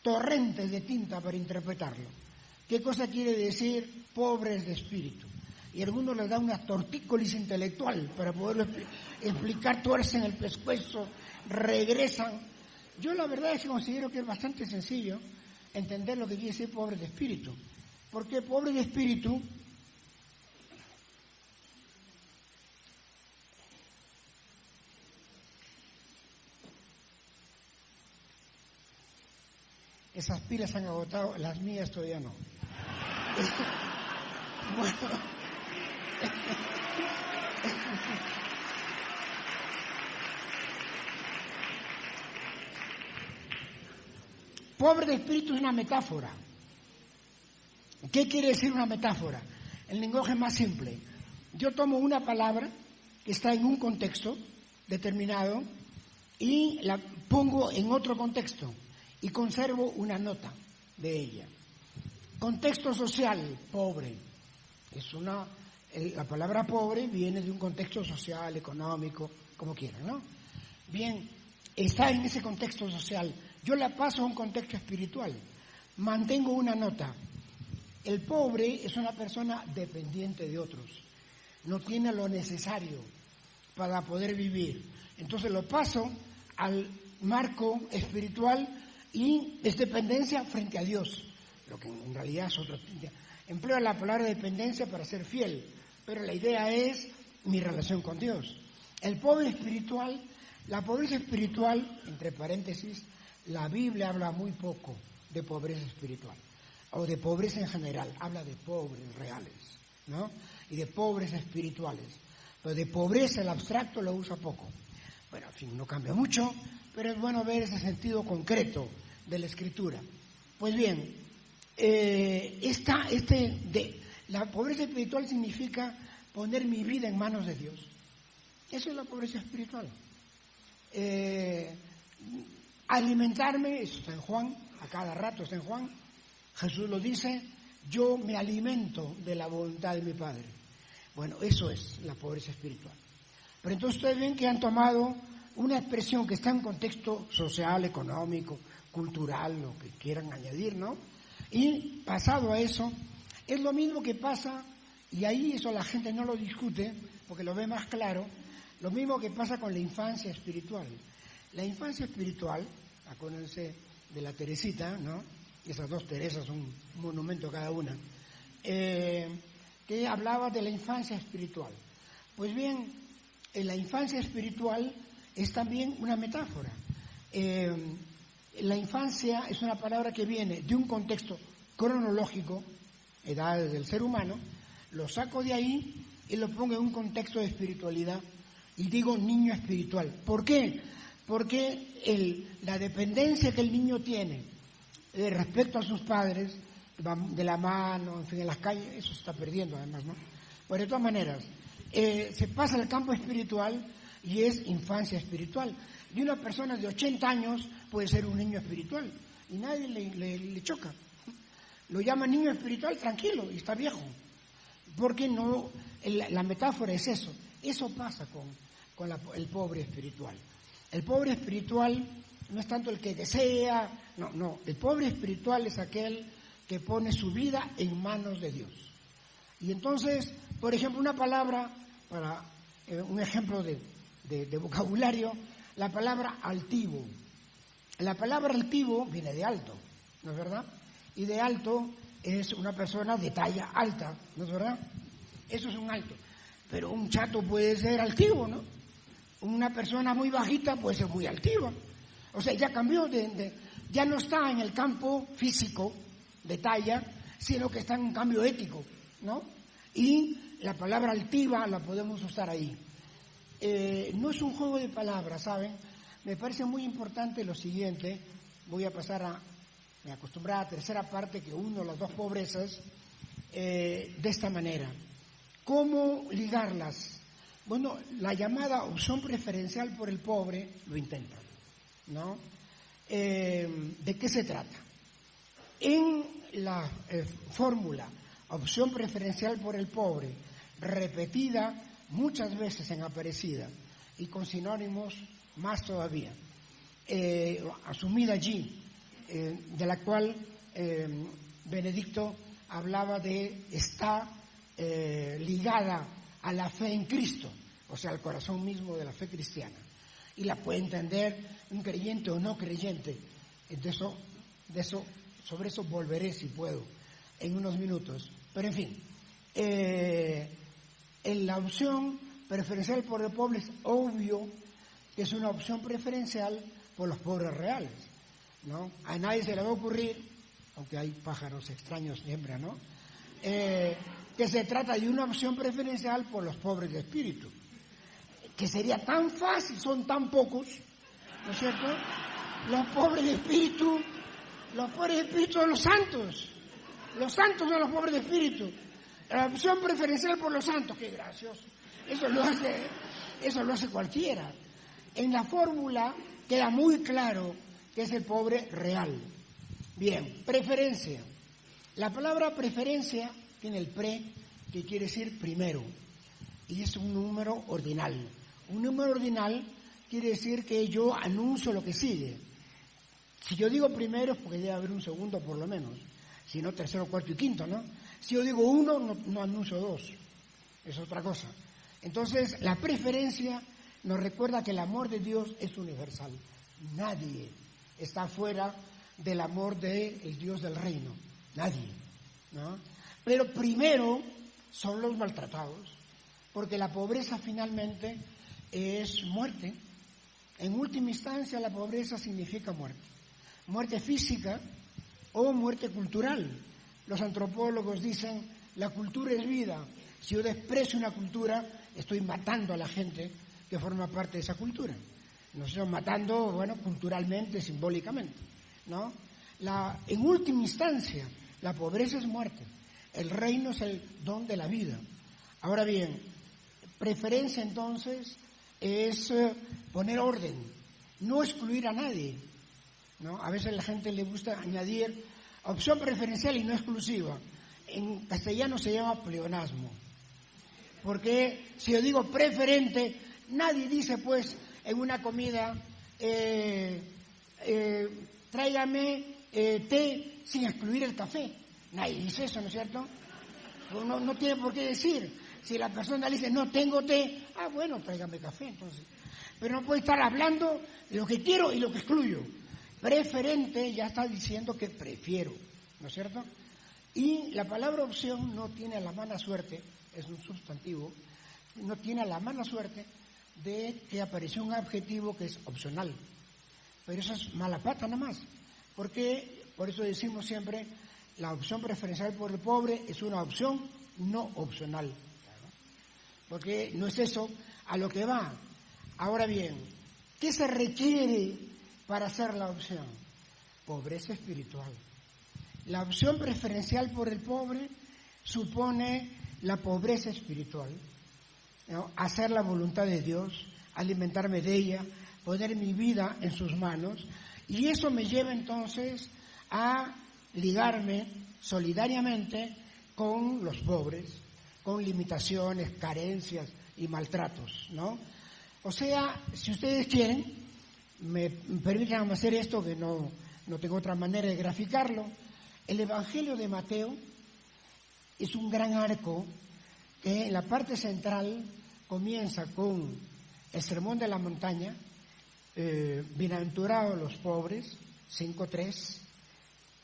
torrentes de tinta para interpretarlo. ¿Qué cosa quiere decir pobres de espíritu? Y algunos les da una tortícolis intelectual para poderlo explicar, tuercen el pescuezo, regresan. Yo la verdad es que considero que es bastante sencillo entender lo que quiere decir pobres de espíritu. Porque pobres de espíritu esas pilas se han agotado, las mías todavía no. Bueno. Pobre de espíritu es una metáfora. ¿Qué quiere decir una metáfora? El lenguaje más simple. Yo tomo una palabra que está en un contexto determinado y la pongo en otro contexto y conservo una nota de ella. Contexto social, pobre. La palabra pobre viene de un contexto social, económico, como quieran, ¿no? Bien, está en ese contexto social. Yo la paso a un contexto espiritual. Mantengo una nota. El pobre es una persona dependiente de otros. No tiene lo necesario para poder vivir. Entonces lo paso al marco espiritual y es dependencia frente a Dios. Lo que en realidad es otro. Empleo la palabra dependencia para ser fiel, pero la idea es mi relación con Dios. El pobre espiritual, la pobreza espiritual, entre paréntesis, la Biblia habla muy poco de pobreza espiritual, o de pobreza en general, habla de pobres reales, ¿no? Y de pobres espirituales, pero de pobreza el abstracto lo usa poco. Bueno, en fin, no cambia mucho, pero es bueno ver ese sentido concreto de la Escritura. Pues bien, la pobreza espiritual significa poner mi vida en manos de Dios. Eso es la pobreza espiritual. Alimentarme, eso está en Juan, a cada rato está en Juan. Jesús lo dice, yo me alimento de la voluntad de mi Padre. Bueno, eso es la pobreza espiritual. Pero entonces ustedes ven que han tomado una expresión que está en contexto social, económico, cultural, lo que quieran añadir, ¿no? Y pasado a eso, es lo mismo que pasa, y ahí eso la gente no lo discute, porque lo ve más claro, lo mismo que pasa con la infancia espiritual. La infancia espiritual, acuérdense de la Teresita, ¿no? Esas dos Teresas, un monumento cada una, que hablaba de la infancia espiritual. Pues bien, la infancia espiritual es también una metáfora. La infancia es una palabra que viene de un contexto cronológico, edades del ser humano, lo saco de ahí y lo pongo en un contexto de espiritualidad y digo niño espiritual. ¿Por qué? Porque la dependencia que el niño tiene respecto a sus padres, de la mano, en fin, en las calles, eso se está perdiendo además, ¿no? Pues de todas maneras, se pasa al campo espiritual y es infancia espiritual. Y una persona de 80 años puede ser un niño espiritual y nadie le choca. Lo llama niño espiritual tranquilo y está viejo. Porque no, la metáfora es eso. Eso pasa con el pobre espiritual. El pobre espiritual no es tanto el que desea, no. El pobre espiritual es aquel que pone su vida en manos de Dios. Y entonces, por ejemplo, una palabra, para un ejemplo de vocabulario, la palabra altivo. La palabra altivo viene de alto, ¿no es verdad? Y de alto es una persona de talla alta, ¿no es verdad? Eso es un alto. Pero un chato puede ser altivo, ¿no? Una persona muy bajita puede ser muy altiva. O sea, ya cambió ya no está en el campo físico de talla, sino que está en un cambio ético, ¿no? Y la palabra altiva la podemos usar ahí. No es un juego de palabras, ¿saben? Me parece muy importante lo siguiente. Voy a pasar me acostumbré a la tercera parte que uno las dos pobrezas de esta manera. ¿Cómo ligarlas? Bueno, la llamada opción preferencial por el pobre lo intenta, ¿no? ¿De qué se trata? En la fórmula opción preferencial por el pobre, repetida muchas veces en Aparecida y con sinónimos más todavía, asumida allí, de la cual Benedicto hablaba de está ligada a la fe en Cristo, o sea, al corazón mismo de la fe cristiana, y la puede entender un creyente o no creyente. Sobre eso volveré, si puedo, en unos minutos. Pero en fin, en la opción preferencial por el pobre es obvio que es una opción preferencial por los pobres reales, ¿no? A nadie se le va a ocurrir, aunque hay pájaros extraños siempre, ¿no? Que se trata de una opción preferencial por los pobres de espíritu, que sería tan fácil, son tan pocos, ¿no es cierto? Los pobres de espíritu son los santos son los pobres de espíritu, la opción preferencial por los santos, qué gracioso, eso lo hace cualquiera. En la fórmula queda muy claro que es el pobre real. Bien, preferencia. La palabra preferencia tiene el pre, que quiere decir primero, y es un número ordinal. Un número ordinal quiere decir que yo anuncio lo que sigue. Si yo digo primero es porque debe haber un segundo por lo menos, si no tercero, cuarto y quinto, ¿no? Si yo digo uno, no anuncio dos, es otra cosa. Entonces, la preferencia nos recuerda que el amor de Dios es universal. Nadie está fuera del amor del Dios del reino, nadie, ¿no? Pero primero son los maltratados, porque la pobreza finalmente es muerte. En última instancia, la pobreza significa muerte. Muerte física o muerte cultural. Los antropólogos dicen, la cultura es vida. Si yo desprecio una cultura, estoy matando a la gente que forma parte de esa cultura. Nos estamos matando, bueno, culturalmente, simbólicamente, ¿no? En última instancia, la pobreza es muerte. El reino es el don de la vida. Ahora bien, preferencia entonces es poner orden, no excluir a nadie, ¿no? A veces a la gente le gusta añadir opción preferencial y no exclusiva. En castellano se llama pleonasmo. Porque si yo digo preferente, nadie dice pues en una comida, tráigame té sin excluir el café. Nadie dice eso, ¿no es cierto? Pues no tiene por qué decir. Si la persona le dice no tengo té, bueno, tráigame café entonces. Pero no puede estar hablando de lo que quiero y lo que excluyo. Preferente ya está diciendo que prefiero, ¿no es cierto? Y la palabra opción no tiene la mala suerte, es un sustantivo, no tiene la mala suerte de que apareció un adjetivo que es opcional. Pero eso es mala pata nada más, porque por eso decimos siempre la opción preferencial por el pobre es una opción no opcional, porque no es eso a lo que va. Ahora bien, ¿qué se requiere para hacer la opción? Pobreza espiritual. La opción preferencial por el pobre supone la pobreza espiritual, ¿no? Hacer la voluntad de Dios, alimentarme de ella, poner mi vida en sus manos, y eso me lleva entonces a ligarme solidariamente con los pobres, con limitaciones, carencias y maltratos, ¿no? O sea, si ustedes quieren, me permitan hacer esto, que no tengo otra manera de graficarlo. El Evangelio de Mateo es un gran arco que en la parte central comienza con el Sermón de la Montaña, bienaventurados los pobres, 5:3,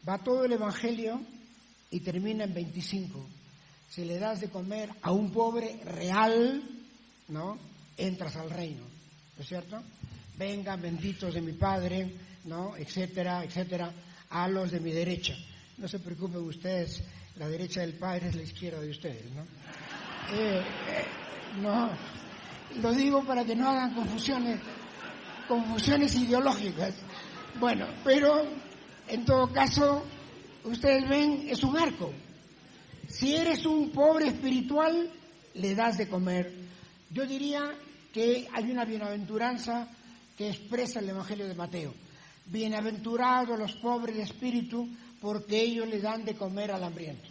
va todo el Evangelio y termina en 25. Si le das de comer a un pobre real, ¿no?, entras al reino, ¿no es cierto? Vengan benditos de mi Padre, ¿no?, etcétera, etcétera, a los de mi derecha. No se preocupen ustedes, la derecha del Padre es la izquierda de ustedes, ¿no? No, lo digo para que no hagan confusiones ideológicas. Bueno, pero en todo caso, ustedes ven, es un arco. Si eres un pobre espiritual, le das de comer. Yo diría que hay una bienaventuranza que expresa el Evangelio de Mateo. Bienaventurados los pobres de espíritu, porque ellos le dan de comer al hambriento.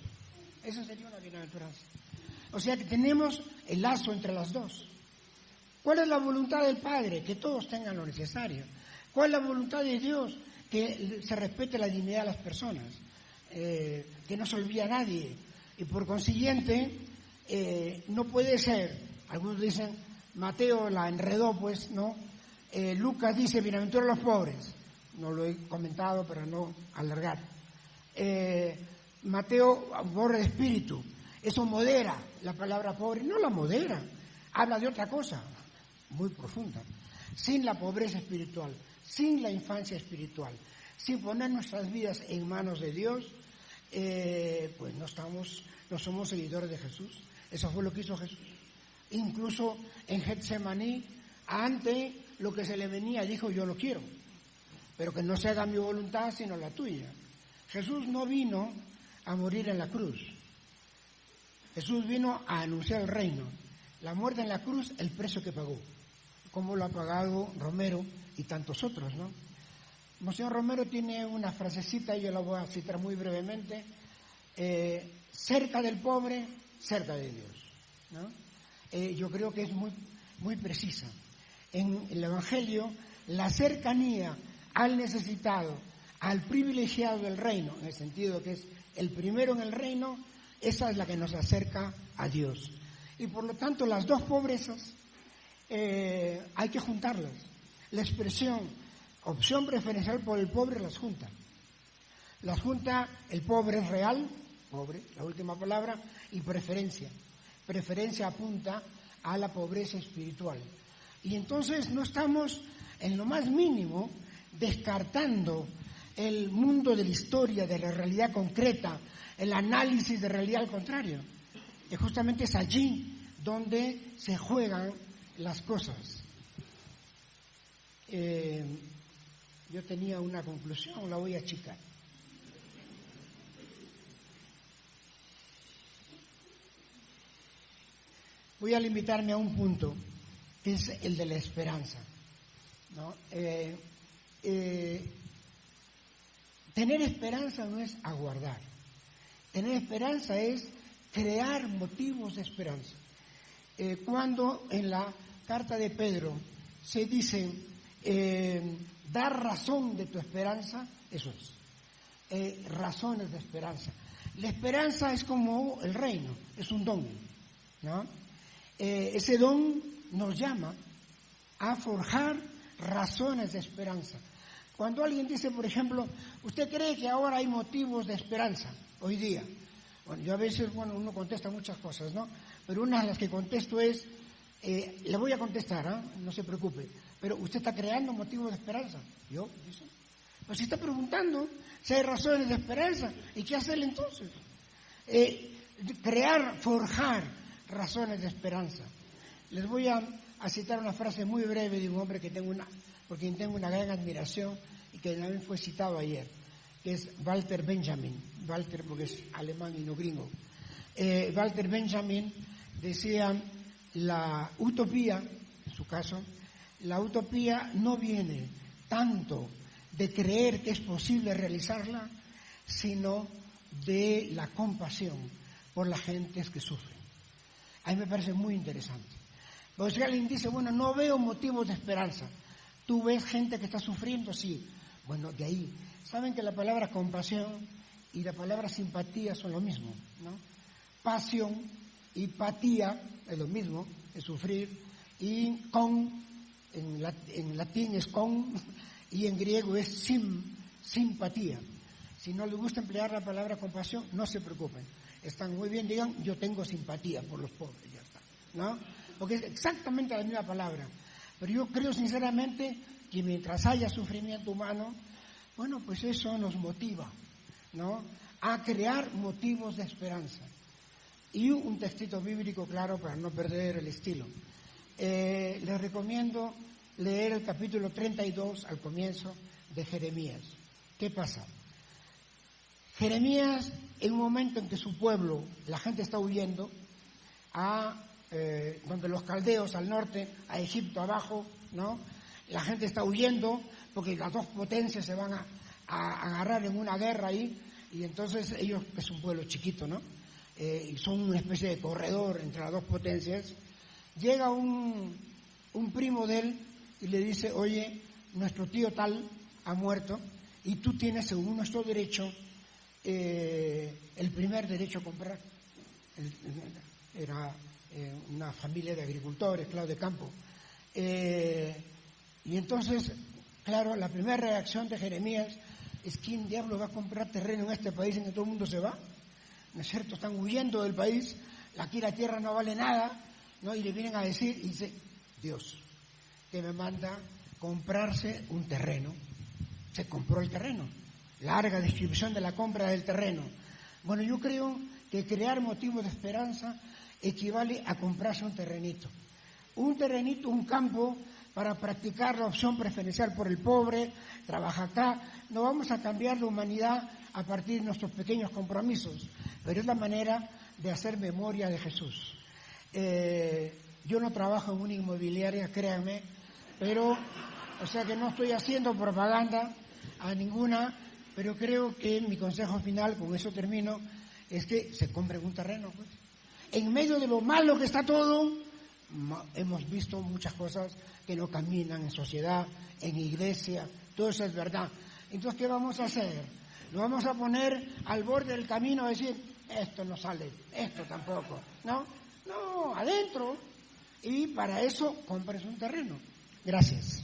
Esa sería una bienaventuranza. O sea que tenemos el lazo entre las dos. ¿Cuál es la voluntad del Padre? Que todos tengan lo necesario. ¿Cuál es la voluntad de Dios? Que se respete la dignidad de las personas, que no se olvide a nadie. Y por consiguiente, no puede ser, algunos dicen, Mateo la enredó, pues, ¿no? Lucas dice, bienaventurados los pobres. No lo he comentado para no alargar. Mateo, pobre de espíritu. Eso modera la palabra pobre. No la modera. Habla de otra cosa muy profunda. Sin la pobreza espiritual, sin la infancia espiritual, sin poner nuestras vidas en manos de Dios, pues no somos seguidores de Jesús. Eso fue lo que hizo Jesús. Incluso en Getsemaní, ante lo que se le venía, dijo, yo lo quiero, pero que no se haga mi voluntad sino la tuya. Jesús no vino a morir en la cruz. Jesús vino a anunciar el reino. La muerte en la cruz, el precio que pagó, como lo ha pagado Romero y tantos otros, ¿no? Monseñor Romero tiene una frasecita, yo la voy a citar muy brevemente, cerca del pobre, cerca de Dios, ¿no? Yo creo que es muy, muy precisa. En el Evangelio, la cercanía al necesitado, al privilegiado del reino, en el sentido que es el primero en el reino, esa es la que nos acerca a Dios. Y por lo tanto, las dos pobrezas hay que juntarlas. La expresión opción preferencial por el pobre las junta. Las junta el pobre real, pobre, la última palabra, y preferencia. Preferencia apunta a la pobreza espiritual. Y entonces no estamos en lo más mínimo descartando el mundo de la historia, de la realidad concreta, el análisis de realidad al contrario. Y justamente es allí donde se juegan las cosas. Yo tenía una conclusión, la voy a achicar. Voy a limitarme a un punto, que es el de la esperanza, ¿no? Tener esperanza no es aguardar. Tener esperanza es crear motivos de esperanza. Cuando en la carta de Pedro se dice dar razón de tu esperanza, eso es, razones de esperanza. La esperanza es como el reino, es un don, ¿no? Ese don nos llama a forjar razones de esperanza. Cuando alguien dice, por ejemplo, ¿usted cree que ahora hay motivos de esperanza hoy día? Bueno, yo a veces, uno contesta muchas cosas, ¿no? Pero una de las que contesto es, le voy a contestar, no se preocupe, pero ¿usted está creando motivos de esperanza? Yo, dice. Pues si está preguntando si hay razones de esperanza, ¿y qué hacerle entonces? Forjar razones de esperanza. Les voy a citar una frase muy breve de un hombre por quien tengo una gran admiración y que también fue citado ayer, que es Walter Benjamin. Walter porque es alemán y no gringo. Walter Benjamin decía, la utopía, en su caso, la utopía no viene tanto de creer que es posible realizarla, sino de la compasión por las gentes que sufren. A mí me parece muy interesante. Porque si alguien dice, no veo motivos de esperanza, ¿tú ves gente que está sufriendo? Sí. Bueno, de ahí. Saben que la palabra compasión y la palabra simpatía son lo mismo, ¿no? Pasión y patía es lo mismo, es sufrir, y en latín es con, y en griego es simpatía. Si no les gusta emplear la palabra compasión, no se preocupen. Están muy bien, digan, yo tengo simpatía por los pobres, ya está, ¿no? Porque es exactamente la misma palabra. Pero yo creo sinceramente que mientras haya sufrimiento humano, pues eso nos motiva, ¿no? A crear motivos de esperanza. Y un textito bíblico, claro, para no perder el estilo. Les recomiendo leer el capítulo 32 al comienzo de Jeremías. ¿Qué pasa? Jeremías, en un momento en que su pueblo, la gente está huyendo donde los caldeos al norte, a Egipto abajo, ¿no? La gente está huyendo porque las dos potencias se van a agarrar en una guerra ahí, y entonces ellos, que es un pueblo chiquito, ¿no? y son una especie de corredor entre las dos potencias, llega un primo de él y le dice, oye, nuestro tío tal ha muerto y tú tienes, según nuestro derecho, el primer derecho a comprar. Era una familia de agricultores, claro, de campo. Y entonces, claro, la primera reacción de Jeremías es: ¿quién diablo va a comprar terreno en este país en que todo el mundo se va? ¿No es cierto? Están huyendo del país, aquí la tierra no vale nada, ¿no? Y le vienen a decir, y dice, Dios, que me manda comprarse un terreno. Se compró el terreno. Larga descripción de la compra del terreno. Bueno, yo creo que crear motivos de esperanza equivale a comprarse un terrenito. Un terrenito, un campo, para practicar la opción preferencial por el pobre, trabaja acá. No vamos a cambiar la humanidad a partir de nuestros pequeños compromisos, pero es la manera de hacer memoria de Jesús. Yo no trabajo en una inmobiliaria, créanme, pero, o sea que no estoy haciendo propaganda a ninguna, pero creo que mi consejo final, con eso termino, es que se compre un terreno, pues. En medio de lo malo que está todo, hemos visto muchas cosas que no caminan en sociedad, en iglesia, todo eso es verdad. Entonces, ¿qué vamos a hacer? ¿Nos vamos a poner al borde del camino a decir, esto no sale, esto tampoco? No, adentro. Y para eso, compres un terreno. Gracias.